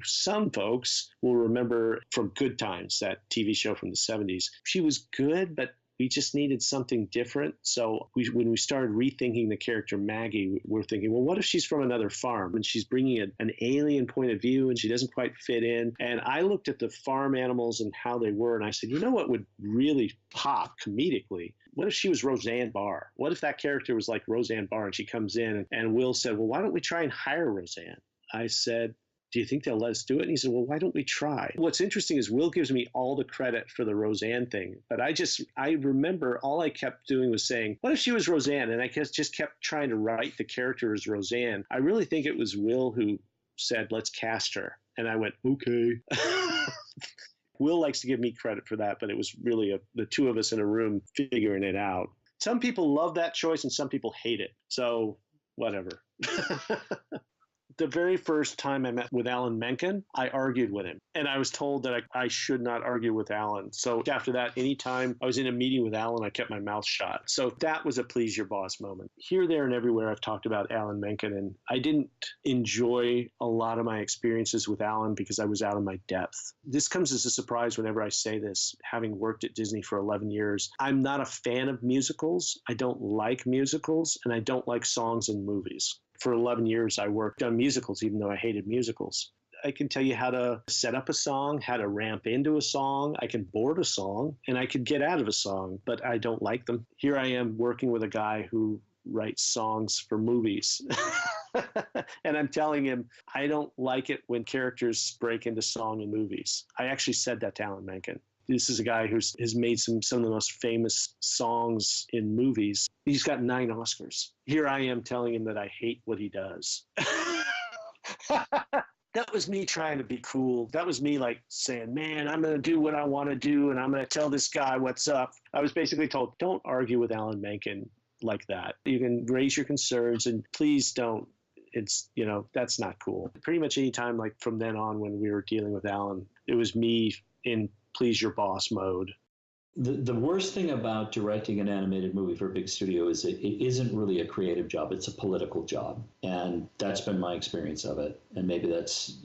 [SPEAKER 1] some folks will remember from Good Times, that TV show from the 70s. She was good, but we just needed something different. So when we started rethinking the character Maggie, we're thinking, well, what if she's from another farm and she's bringing an alien point of view and she doesn't quite fit in? And I looked at the farm animals and how they were, and I said, you know what would really pop comedically? What if she was Roseanne Barr? What if that character was like Roseanne Barr and she comes in and Will said, well, why don't we try and hire Roseanne? I said, do you think they'll let us do it? And he said, well, why don't we try? What's interesting is Will gives me all the credit for the Roseanne thing. But I remember all I kept doing was saying, what if she was Roseanne? And I just kept trying to write the character as Roseanne. I really think it was Will who said, let's cast her. And I went, okay. Will likes to give me credit for that, but it was really the two of us in a room figuring it out. Some people love that choice and some people hate it. So whatever. The very first time I met with Alan Menken, I argued with him. And I was told that I should not argue with Alan. So after that, anytime I was in a meeting with Alan, I kept my mouth shut. So that was a please your boss moment. Here, there, and everywhere, I've talked about Alan Menken. And I didn't enjoy a lot of my experiences with Alan because I was out of my depth. This comes as a surprise whenever I say this, having worked at Disney for 11 years. I'm not a fan of musicals. I don't like musicals, and I don't like songs in movies. For 11 years, I worked on musicals, even though I hated musicals. I can tell you how to set up a song, how to ramp into a song. I can board a song, and I could get out of a song, but I don't like them. Here I am working with a guy who writes songs for movies. And I'm telling him, I don't like it when characters break into song in movies. I actually said that to Alan Menken. This is a guy who has made some of the most famous songs in movies. He's got 9 Oscars. Here I am telling him that I hate what he does. That was me trying to be cool. That was me like saying, man, I'm going to do what I want to do, and I'm going to tell this guy what's up. I was basically told, don't argue with Alan Menken like that. You can raise your concerns, and please don't. It's, that's not cool. Pretty much any time, like from then on when we were dealing with Alan, it was me in please your boss mode.
[SPEAKER 3] The worst thing about directing an animated movie for a big studio is it isn't really a creative job. It's a political job. And that's been my experience of it. And maybe that's,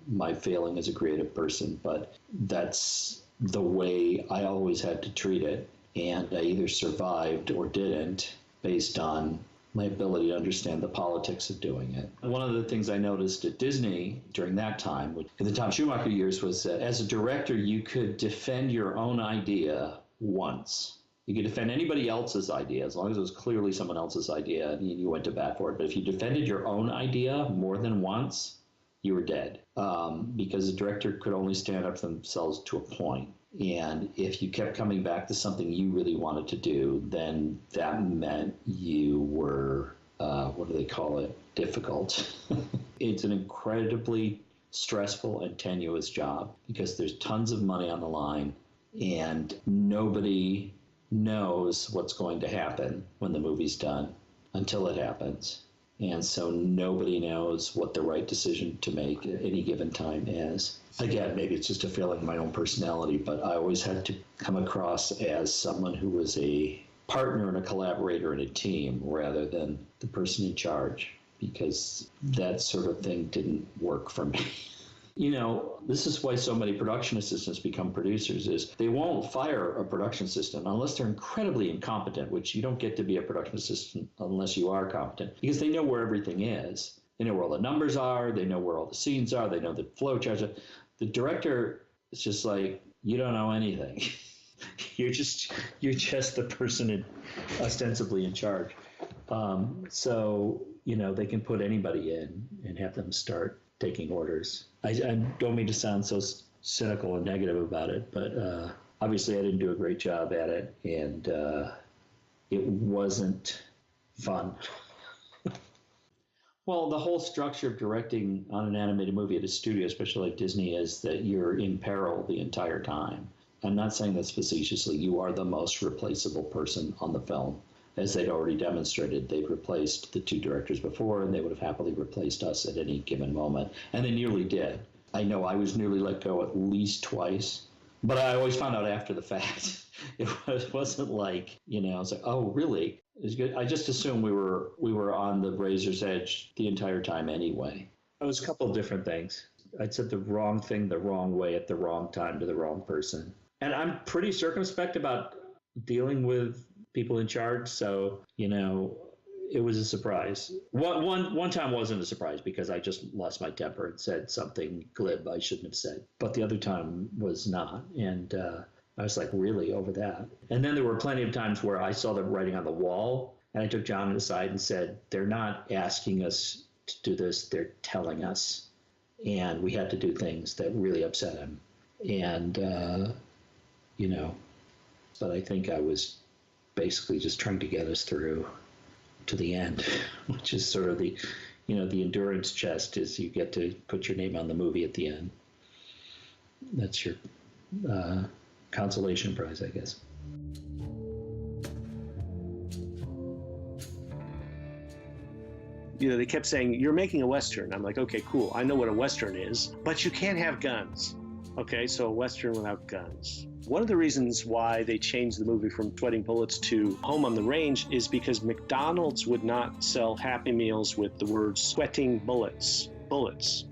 [SPEAKER 3] my failing as a creative person, but that's the way I always had to treat it. And I either survived or didn't based on my ability to understand the politics of doing it. One of the things I noticed at Disney during that time, in the Tom Schumacher years, was that as a director, you could defend your own idea once. You could defend anybody else's idea, as long as it was clearly someone else's idea, and you went to bat for it. But if you defended your own idea more than once, you were dead, because the director could only stand up for themselves to a point. And if you kept coming back to something you really wanted to do, then that meant you were, what do they call it? Difficult. It's an incredibly stressful and tenuous job because there's tons of money on the line and nobody knows what's going to happen when the movie's done until it happens. And so nobody knows what the right decision to make at any given time is. Again, maybe it's just a failing of my own personality, but I always had to come across as someone who was a partner and a collaborator in a team rather than the person in charge, because that sort of thing didn't work for me. You know, this is why so many production assistants become producers, is they won't fire a production assistant unless they're incredibly incompetent, which you don't get to be a production assistant unless you are competent, because they know where everything is. They know where all the numbers are. They know where all the scenes are. They know the flow charts. The director is just like, you don't know anything. You're just the person ostensibly in charge. So, you know, they can put anybody in and have them start taking orders. I don't mean to sound so cynical and negative about it, but obviously I didn't do a great job at it, and it wasn't fun. Well, the whole structure of directing on an animated movie at a studio, especially like Disney, is that you're in peril the entire time. I'm not saying that facetiously. You are the most replaceable person on the film. As they'd already demonstrated, they'd replaced the two directors before, and they would have happily replaced us at any given moment. And they nearly did. I know I was nearly let go at least twice, but I always found out after the fact. It wasn't like, you know, I was like, oh, really? It's good. I just assumed we were on the razor's edge the entire time anyway. It was a couple of different things. I'd said the wrong thing the wrong way at the wrong time to the wrong person. And I'm pretty circumspect about dealing with people in charge, so, you know, it was a surprise. One time wasn't a surprise because I just lost my temper and said something glib I shouldn't have said. But the other time was not, and I was like, really, over that? And then there were plenty of times where I saw the writing on the wall, and I took John aside and said, they're not asking us to do this, they're telling us. And we had to do things that really upset him. And, you know, but I think I was basically just trying to get us through to the end, which is sort of the, you know, the endurance chest is you get to put your name on the movie at the end. That's your consolation prize, I guess.
[SPEAKER 1] You know, they kept saying, you're making a Western. I'm like, okay, cool. I know what a Western is, but you can't have guns. Okay, so a Western without guns. One of the reasons why they changed the movie from Sweating Bullets to Home on the Range is because McDonald's would not sell Happy Meals with the words sweating bullets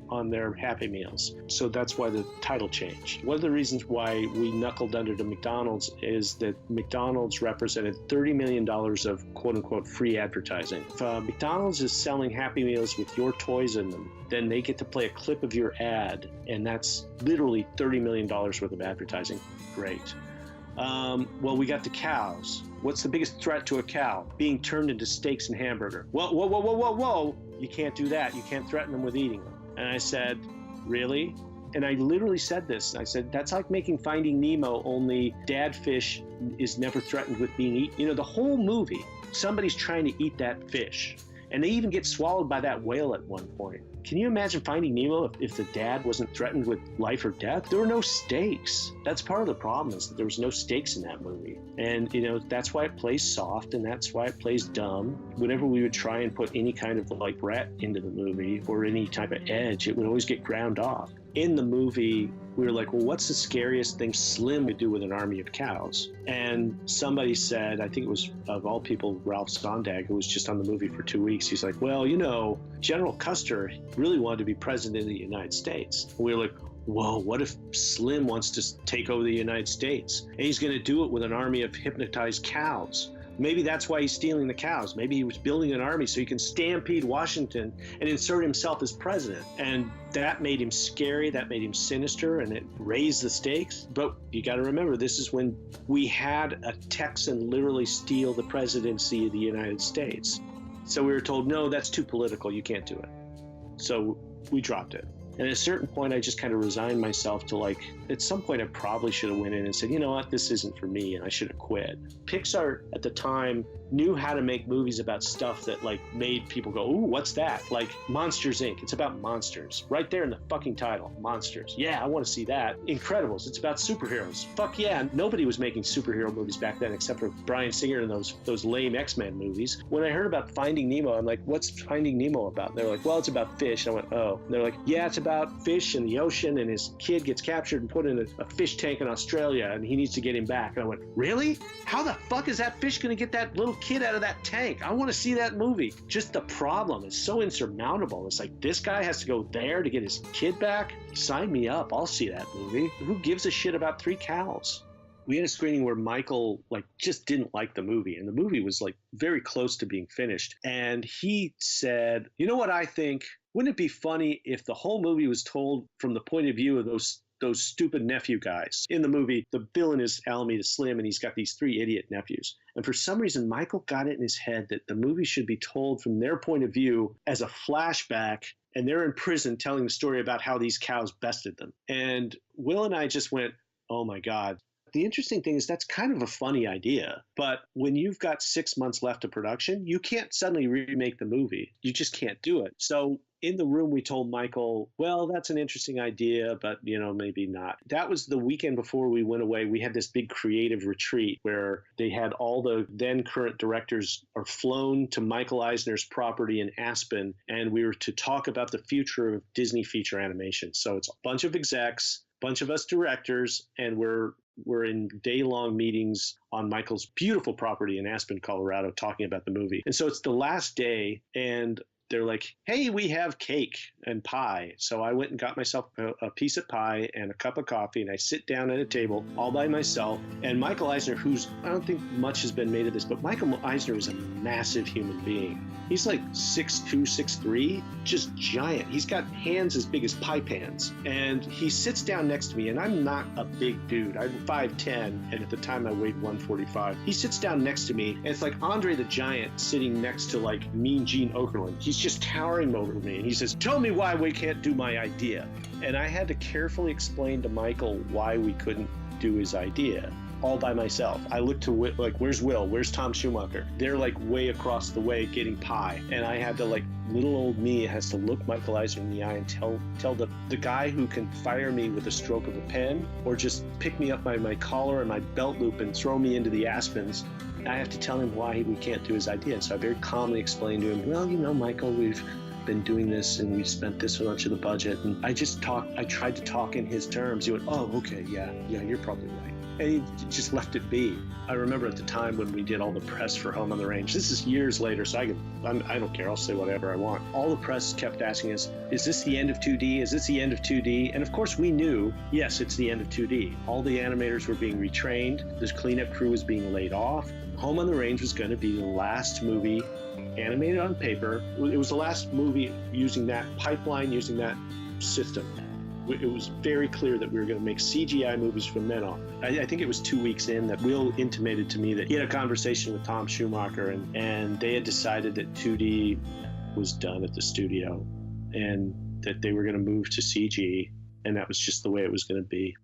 [SPEAKER 1] on their Happy Meals. So that's why the title changed. One of the reasons why we knuckled under to McDonald's is that McDonald's represented $30 million of quote-unquote free advertising. If McDonald's is selling Happy Meals with your toys in them, then they get to play a clip of your ad, and that's literally $30 million worth of advertising. Great. Well, we got the cows. What's the biggest threat to a cow? Being turned into steaks and hamburger. Whoa. You can't do that. You can't threaten them with eating them. And I said, really? And I literally said this. I said, that's like making Finding Nemo, only Dad Fish is never threatened with being eaten. You know, the whole movie, somebody's trying to eat that fish. And they even get swallowed by that whale at one point. Can you imagine Finding Nemo if the dad wasn't threatened with life or death? There were no stakes. That's part of the problem, is that there was no stakes in that movie. And, you know, that's why it plays soft, and that's why it plays dumb. Whenever we would try and put any kind of like brat into the movie or any type of edge, it would always get ground off. In the movie, we were like, well, what's the scariest thing Slim would do with an army of cows? And somebody said, I think it was, of all people, Ralph Sondag, who was just on the movie for 2 weeks. He's like, well, you know, General Custer really wanted to be president of the United States. And we were like, whoa, what if Slim wants to take over the United States? And he's going to do it with an army of hypnotized cows. Maybe that's why he's stealing the cows. Maybe he was building an army so he can stampede Washington and insert himself as president. And that made him scary, that made him sinister, and it raised the stakes. But you got to remember, this is when we had a Texan literally steal the presidency of the United States. So we were told, no, that's too political, you can't do it. So we dropped it. And at a certain point, I just kind of resigned myself to, like, at some point I probably should have went in and said, you know what, this isn't for me, and I should have quit. Pixar at the time knew how to make movies about stuff that like made people go, ooh, what's that? Like Monsters, Inc. It's about monsters. Right there in the fucking title, Monsters. Yeah, I want to see that. Incredibles. It's about superheroes. Fuck yeah. Nobody was making superhero movies back then except for Bryan Singer and those lame X-Men movies. When I heard about Finding Nemo, I'm like, what's Finding Nemo about? And they're like, well, it's about fish. And I went, oh. And they're like, yeah, it's about fish in the ocean, and his kid gets captured and put in a fish tank in Australia, and he needs to get him back. And I went, really? How the fuck is that fish going to get that little kid out of that tank? I want to see that movie. Just the problem is so insurmountable. It's like, this guy has to go there to get his kid back? Sign me up. I'll see that movie. Who gives a shit about 3 cows? We had a screening where Michael just didn't like the movie, and the movie was very close to being finished. And he said, you know what I think? Wouldn't it be funny if the whole movie was told from the point of view of those stupid nephew guys? In the movie, the villain is Alameda Slim, and he's got these 3 idiot nephews. And for some reason, Michael got it in his head that the movie should be told from their point of view as a flashback, and they're in prison telling the story about how these cows bested them. And Will and I just went, oh my God. The interesting thing is that's kind of a funny idea, but when you've got 6 months left of production, you can't suddenly remake the movie. You just can't do it. So in the room, we told Michael, well, that's an interesting idea, but maybe not. That was the weekend before we went away. We had this big creative retreat where they had all the then current directors are flown to Michael Eisner's property in Aspen, and we were to talk about the future of Disney feature animation. So it's a bunch of execs, bunch of us directors, and we're in day-long meetings on Michael's beautiful property in Aspen, Colorado, talking about the movie. And so it's the last day, and they're like, hey, we have cake and pie. So I went and got myself a piece of pie and a cup of coffee, and I sit down at a table all by myself. And Michael Eisner, I don't think much has been made of this, but Michael Eisner is a massive human being. He's like 6'2", 6'3", just giant. He's got hands as big as pie pans. And he sits down next to me, and I'm not a big dude. I'm 5'10", and at the time I weighed 145. He sits down next to me, and it's like Andre the Giant sitting next to Mean Gene Okerlund. He's just towering over me, and he says, tell me why we can't do my idea. And I had to carefully explain to Michael why we couldn't do his idea. All by myself. I looked to where's Will? Where's Tom Schumacher? They're way across the way getting pie. And I had to little old me has to look Michael Eisner in the eye and tell the guy who can fire me with a stroke of a pen or just pick me up by my collar and my belt loop and throw me into the aspens. I have to tell him why we can't do his idea. And so I very calmly explained to him, well, Michael, we've been doing this and we've spent this much of the budget. And I tried to talk in his terms. He went, oh, okay, yeah, you're probably right. And he just left it be. I remember at the time when we did all the press for Home on the Range. This is years later, so I don't care. I'll say whatever I want. All the press kept asking us, is this the end of 2D? Is this the end of 2D? And of course we knew, yes, it's the end of 2D. All the animators were being retrained. This cleanup crew was being laid off. Home on the Range was going to be the last movie animated on paper. It was the last movie using that pipeline, using that system. It was very clear that we were going to make CGI movies from then on. I think it was 2 weeks in that Will intimated to me that he had a conversation with Tom Schumacher and they had decided that 2D was done at the studio and that they were going to move to CG, and that was just the way it was going to be.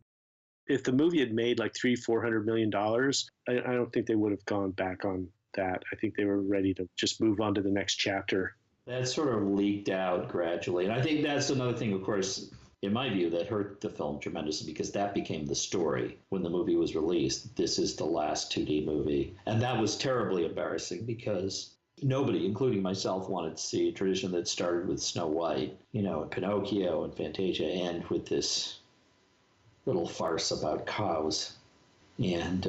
[SPEAKER 1] If the movie had made $300-400 million, I don't think they would have gone back on that. I think they were ready to just move on to the next chapter.
[SPEAKER 3] That sort of leaked out gradually. And I think that's another thing, of course, in my view, that hurt the film tremendously because that became the story when the movie was released. This is the last 2D movie. And that was terribly embarrassing because nobody, including myself, wanted to see a tradition that started with Snow White, Pinocchio and Fantasia, end with this little farce about cows. And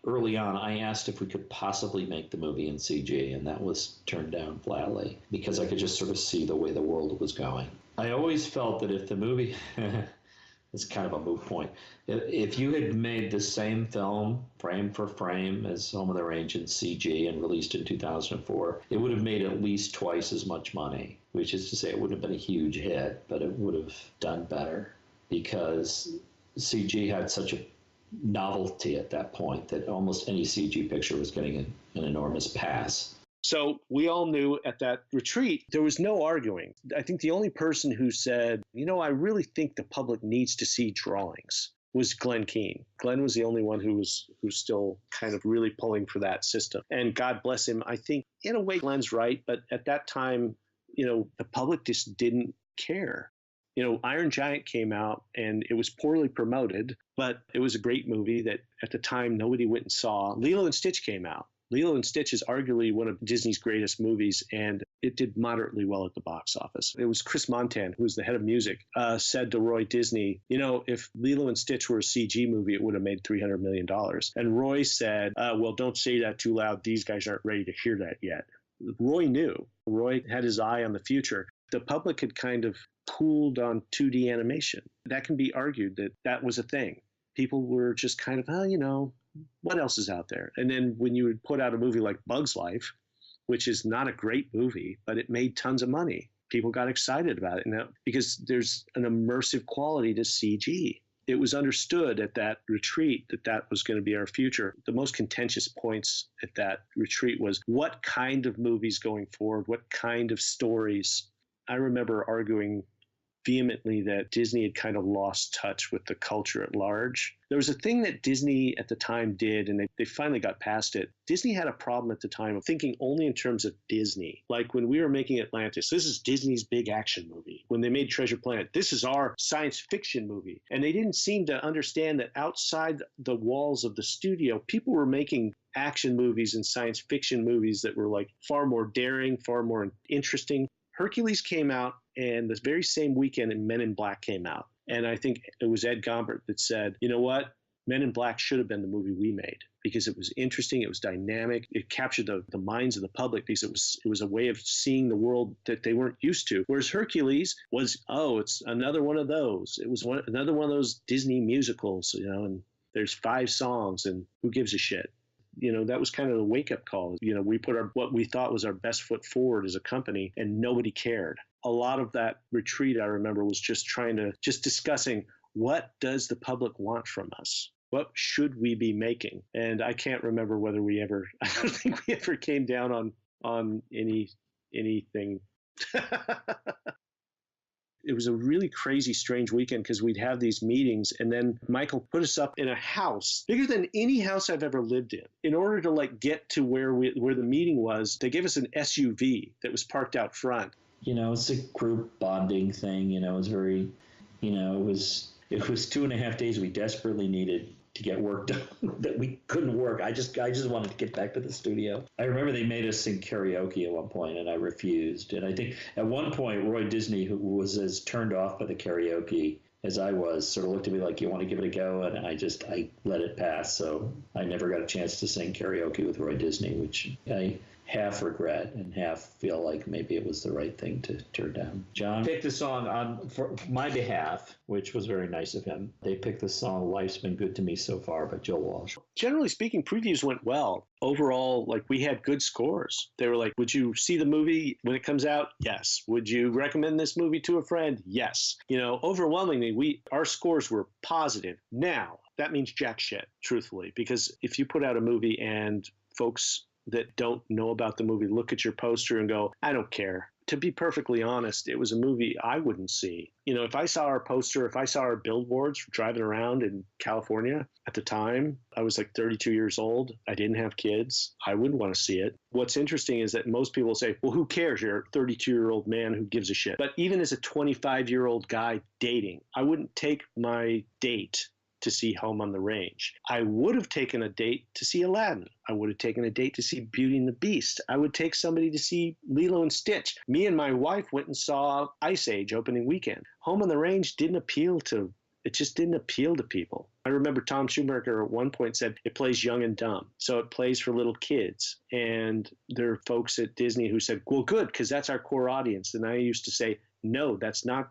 [SPEAKER 3] early on, I asked if we could possibly make the movie in CG, and that was turned down flatly because I could just sort of see the way the world was going. I always felt that if the movie, it's kind of a moot point, if you had made the same film frame for frame as Home on the Range in CG and released in 2004, it would have made at least twice as much money, which is to say it wouldn't have been a huge hit, but it would have done better because CG had such a novelty at that point that almost any CG picture was getting an enormous pass.
[SPEAKER 1] So we all knew at that retreat, there was no arguing. I think the only person who said, I really think the public needs to see drawings was Glenn Keane. Glenn was the only one who's still kind of really pulling for that system. And God bless him. I think in a way Glenn's right, but at that time, the public just didn't care. Iron Giant came out and it was poorly promoted, but it was a great movie that at the time nobody went and saw. Lilo and Stitch came out. Lilo and Stitch is arguably one of Disney's greatest movies, and it did moderately well at the box office. It was Chris Montan, who was the head of music, said to Roy Disney, if Lilo and Stitch were a CG movie, it would have made $300 million. And Roy said, well, don't say that too loud. These guys aren't ready to hear that yet. Roy knew. Roy had his eye on the future. The public had kind of cooled on 2D animation. That can be argued that was a thing. People were just kind of, what else is out there? And then when you would put out a movie like Bug's Life, which is not a great movie, but it made tons of money, people got excited about it. Now, because there's an immersive quality to CG. It was understood at that retreat that was going to be our future. The most contentious points at that retreat was what kind of movies going forward, what kind of stories. I remember arguing vehemently that Disney had kind of lost touch with the culture at large. There was a thing that Disney at the time did, and they finally got past it. Disney had a problem at the time of thinking only in terms of Disney. Like when we were making Atlantis, this is Disney's big action movie. When they made Treasure Planet, this is our science fiction movie. And they didn't seem to understand that outside the walls of the studio, people were making action movies and science fiction movies that were like far more daring, far more interesting. Hercules came out, and the very same weekend Men in Black came out. And I think it was Ed Gombert that said, you know what? Men in Black should have been the movie we made because it was interesting, it was dynamic, it captured the minds of the public because it was a way of seeing the world that they weren't used to. Whereas Hercules was, it's another one of those. It was another one of those Disney musicals, and there's 5 songs, and who gives a shit? That was kind of the wake-up call. We put what we thought was our best foot forward as a company, and nobody cared. A lot of that retreat, I remember, was just discussing what does the public want from us? What should we be making? And I can't remember whether I don't think we ever came down on anything. It was a really crazy, strange weekend because we'd have these meetings, and then Michael put us up in a house bigger than any house I've ever lived in. In order to get to where the meeting was, they gave us an SUV that was parked out front.
[SPEAKER 3] It's a group bonding thing. It was very, it was 2.5 days we desperately needed to get work done that we couldn't work. I just wanted to get back to the studio. I remember they made us sing karaoke at one point, and I refused. And I think at one point, Roy Disney, who was as turned off by the karaoke as I was, sort of looked at me like, you want to give it a go? And I let it pass. So I never got a chance to sing karaoke with Roy Disney, which I half regret and half feel like maybe it was the right thing to turn down. John picked a song for my behalf, which was very nice of him. They picked the song Life's Been Good to Me So Far by Joe Walsh.
[SPEAKER 1] Generally speaking, previews went well. Overall, we had good scores. They were like, would you see the movie when it comes out? Yes. Would you recommend this movie to a friend? Yes. Overwhelmingly, our scores were positive. Now, that means jack shit, truthfully, because if you put out a movie and folks that don't know about the movie look at your poster and go, I don't care. To be perfectly honest, it was a movie I wouldn't see. If I saw our poster, if I saw our billboards driving around in California at the time, I was 32 years old. I didn't have kids. I wouldn't want to see it. What's interesting is that most people say, well, who cares? You're a 32-year-old man who gives a shit. But even as a 25-year-old guy dating, I wouldn't take my date to see Home on the Range. I would have taken a date to see Aladdin. I would have taken a date to see Beauty and the Beast. I would take somebody to see Lilo and Stitch. Me and my wife went and saw Ice Age opening weekend. Home on the Range didn't appeal to people. I remember Tom Schumacher at one point said it plays young and dumb. So it plays for little kids. And there are folks at Disney who said, well, good, because that's our core audience. And I used to say, no, that's not,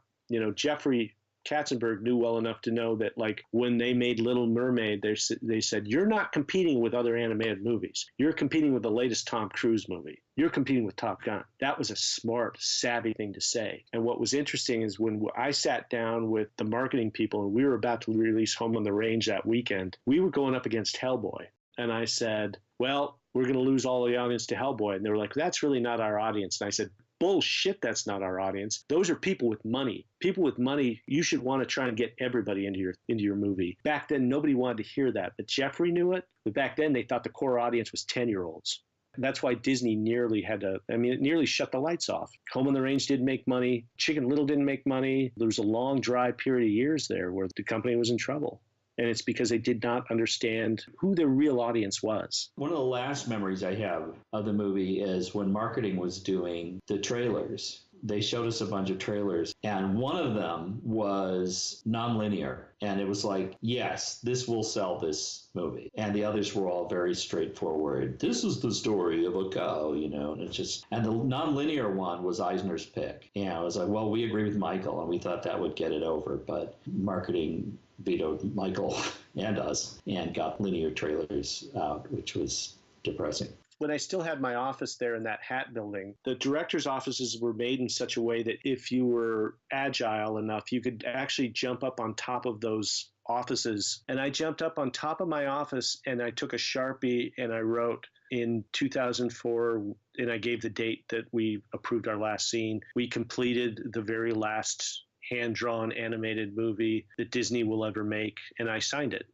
[SPEAKER 1] Jeffrey Katzenberg knew well enough to know that when they made Little Mermaid, they said, you're not competing with other animated movies. You're competing with the latest Tom Cruise movie. You're competing with Top Gun. That was a smart, savvy thing to say. And what was interesting is when I sat down with the marketing people and we were about to release Home on the Range that weekend, we were going up against Hellboy. And I said, well, we're going to lose all the audience to Hellboy. And they were like, that's really not our audience. And I said, bullshit, that's not our audience. Those are people with money. People with money, you should want to try and get everybody into your movie. Back then, nobody wanted to hear that, but Jeffrey knew it. But back then, they thought the core audience was 10-year-olds. That's why Disney nearly it nearly shut the lights off. Home on the Range didn't make money. Chicken Little didn't make money. There was a long, dry period of years there where the company was in trouble. And it's because they did not understand who their real audience was.
[SPEAKER 3] One of the last memories I have of the movie is when marketing was doing the trailers. They showed us a bunch of trailers, and one of them was nonlinear. And it was like, yes, this will sell this movie. And the others were all very straightforward. This is the story of a cow, and it's just, and the nonlinear one was Eisner's pick. And I was like, well, we agree with Michael, and we thought that would get it over. But marketing vetoed Michael and us and got linear trailers out, which was depressing.
[SPEAKER 1] When I still had my office there in that hat building, the director's offices were made in such a way that if you were agile enough, you could actually jump up on top of those offices. And I jumped up on top of my office and I took a Sharpie and I wrote in 2004, and I gave the date that we approved our last scene. We completed the very last hand-drawn animated movie that Disney will ever make, and I signed it.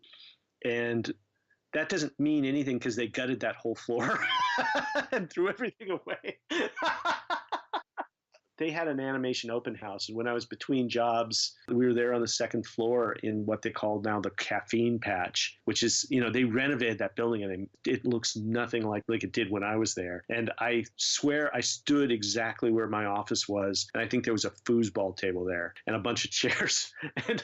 [SPEAKER 1] And that doesn't mean anything because they gutted that whole floor and threw everything away. They had an animation open house, and when I was between jobs, we were there on the second floor in what they call now the caffeine patch, which is, they renovated that building and it looks nothing like it did when I was there. And I swear I stood exactly where my office was, and I think there was a foosball table there and a bunch of chairs, and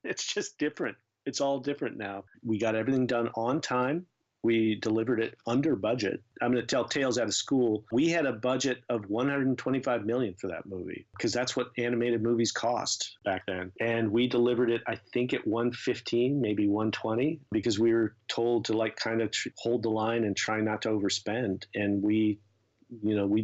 [SPEAKER 1] it's just different. It's all different now. We got everything done on time. We delivered it under budget. I'm going to tell tales out of school. We had a budget of $125 million for that movie because that's what animated movies cost back then. And we delivered it, I think, at 115, maybe 120, because we were told to kind of hold the line and try not to overspend. And we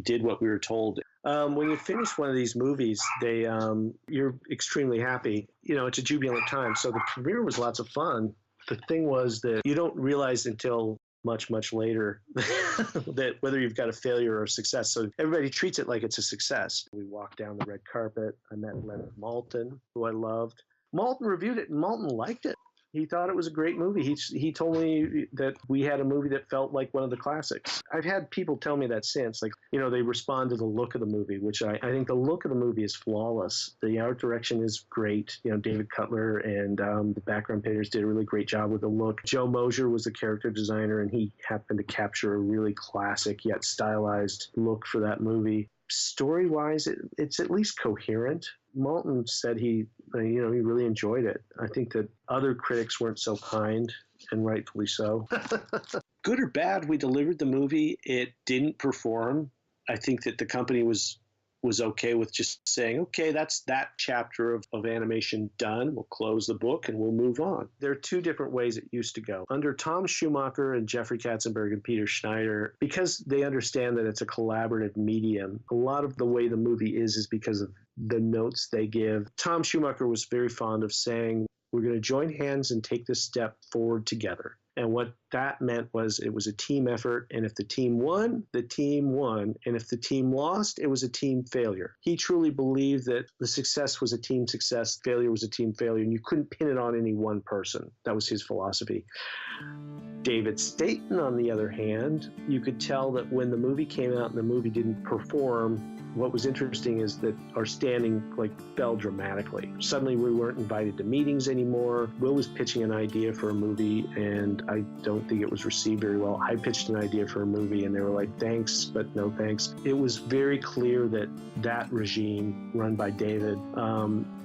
[SPEAKER 1] did what we were told. When you finish one of these movies, you're extremely happy. It's a jubilant time. So the premiere was lots of fun. The thing was that you don't realize until much, much later that whether you've got a failure or a success. So everybody treats it like it's a success. We walked down the red carpet. I met Leonard Maltin, who I loved. Maltin reviewed it, and Maltin liked it. He thought it was a great movie. He told me that we had a movie that felt like one of the classics. I've had people tell me that since. They respond to the look of the movie, which I think the look of the movie is flawless. The art direction is great. David Cutler and the background painters did a really great job with the look. Joe Mosier was the character designer, and he happened to capture a really classic yet stylized look for that movie. Story-wise, it's at least coherent. Maltin said he really enjoyed it. I think that other critics weren't so kind, and rightfully so. Good or bad, we delivered the movie. It didn't perform. I think that the company was okay with just saying, okay, that's that chapter of animation done. We'll close the book and we'll move on. There are two different ways it used to go. Under Tom Schumacher and Jeffrey Katzenberg and Peter Schneider, because they understand that it's a collaborative medium, a lot of the way the movie is because of the notes they give. Tom Schumacher was very fond of saying, we're going to join hands and take this step forward together. And what that meant was it was a team effort. And if the team won, the team won. And if the team lost, it was a team failure. He truly believed that the success was a team success, failure was a team failure, and you couldn't pin it on any one person. That was his philosophy. David Staten, on the other hand, you could tell that when the movie came out and the movie didn't perform, what was interesting is that our standing fell dramatically. Suddenly we weren't invited to meetings anymore. Will was pitching an idea for a movie, and I don't think it was received very well. I pitched an idea for a movie, and they were like, thanks, but no thanks. It was very clear that that regime run by David,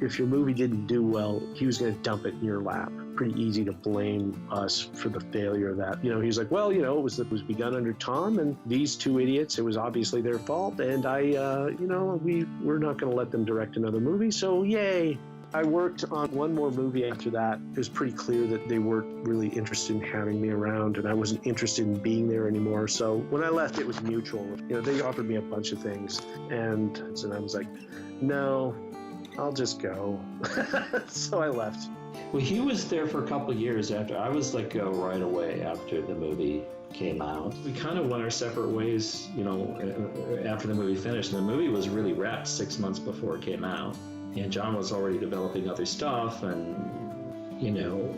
[SPEAKER 1] if your movie didn't do well, he was going to dump it in your lap. Pretty easy to blame us for the failure of that. He's like, well, it was begun under Tom and these two idiots. It was obviously their fault. And we're not going to let them direct another movie. So yay. I worked on one more movie after that. It was pretty clear that they weren't really interested in having me around, and I wasn't interested in being there anymore. So when I left, it was mutual. They offered me a bunch of things, and I was like, no, I'll just go. So I left.
[SPEAKER 3] Well, he was there for a couple of years after. I was let go right away after the movie. came out. We kind of went our separate ways, after the movie finished. And the movie was really wrapped 6 months before it came out. And John was already developing other stuff, and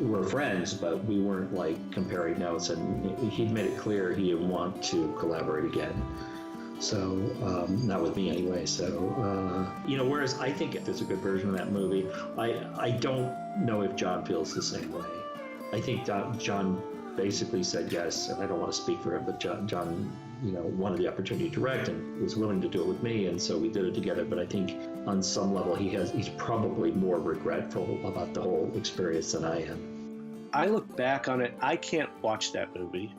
[SPEAKER 3] we're friends, but we weren't like comparing notes, and he'd made it clear he didn't want to collaborate again. So, not with me anyway. So, whereas I think there's a good version of that movie, I don't know if John feels the same way. I think John basically said yes, and I don't want to speak for him, but John wanted the opportunity to direct and was willing to do it with me, and so we did it together. But I think on some level he's probably more regretful about the whole experience than I am.
[SPEAKER 1] I look back on it, I can't watch that movie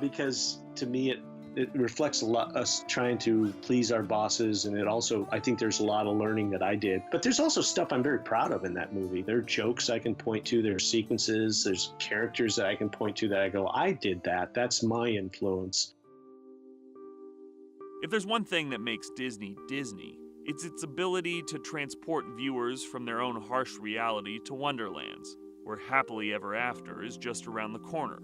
[SPEAKER 1] because to me it reflects a lot us trying to please our bosses, and it also, I think there's a lot of learning that I did. But there's also stuff I'm very proud of in that movie. There are jokes I can point to, there are sequences, there's characters that I can point to that I go, I did that. That's my influence.
[SPEAKER 2] If there's one thing that makes Disney Disney, it's its ability to transport viewers from their own harsh reality to wonderlands, where happily ever after is just around the corner.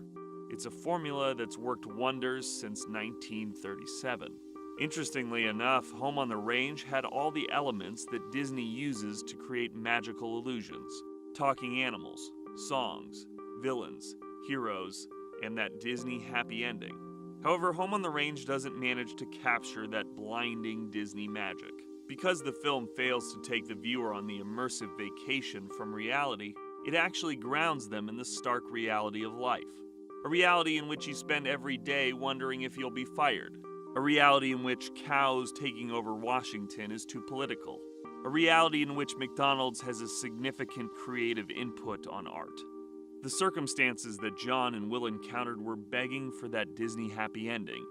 [SPEAKER 2] It's a formula that's worked wonders since 1937. Interestingly enough, Home on the Range had all the elements that Disney uses to create magical illusions. Talking animals, songs, villains, heroes, and that Disney happy ending. However, Home on the Range doesn't manage to capture that blinding Disney magic. Because the film fails to take the viewer on the immersive vacation from reality, it actually grounds them in the stark reality of life. A reality in which you spend every day wondering if you'll be fired. A reality in which cows taking over Washington is too political. A reality in which McDonald's has a significant creative input on art. The circumstances that John and Will encountered were begging for that Disney happy ending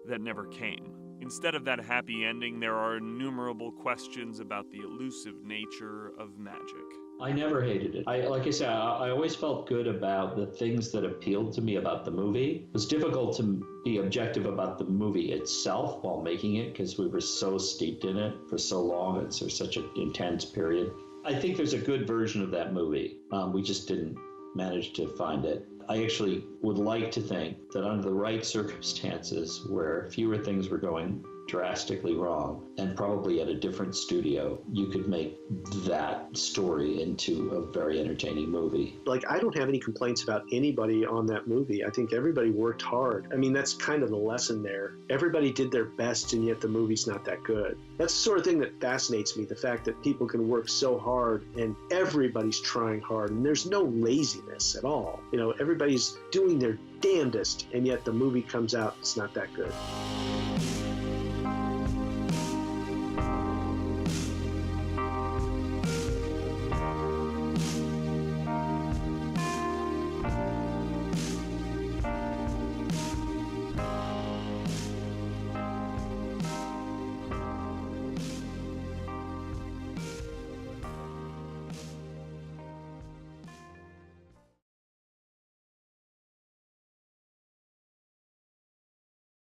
[SPEAKER 2] that never came. Instead of that happy ending, there are innumerable questions about the elusive nature of magic.
[SPEAKER 3] I never hated it. Like I said, I always felt good about the things that appealed to me about the movie. It was difficult to be objective about the movie itself while making it because we were so steeped in it for so long. It's such an intense period. I think there's a good version of that movie. We just didn't manage to find it. I actually would like to think that under the right circumstances where fewer things were going drastically wrong, and probably at a different studio, you could make that story into a very entertaining movie.
[SPEAKER 1] Like, I don't have any complaints about anybody on that movie. I think everybody worked hard. I mean, that's kind of the lesson there. Everybody did their best, and yet the movie's not that good. That's the sort of thing that fascinates me, the fact that people can work so hard and everybody's trying hard, and there's no laziness at all. Everybody's doing their damnedest, and yet the movie comes out, it's not that good.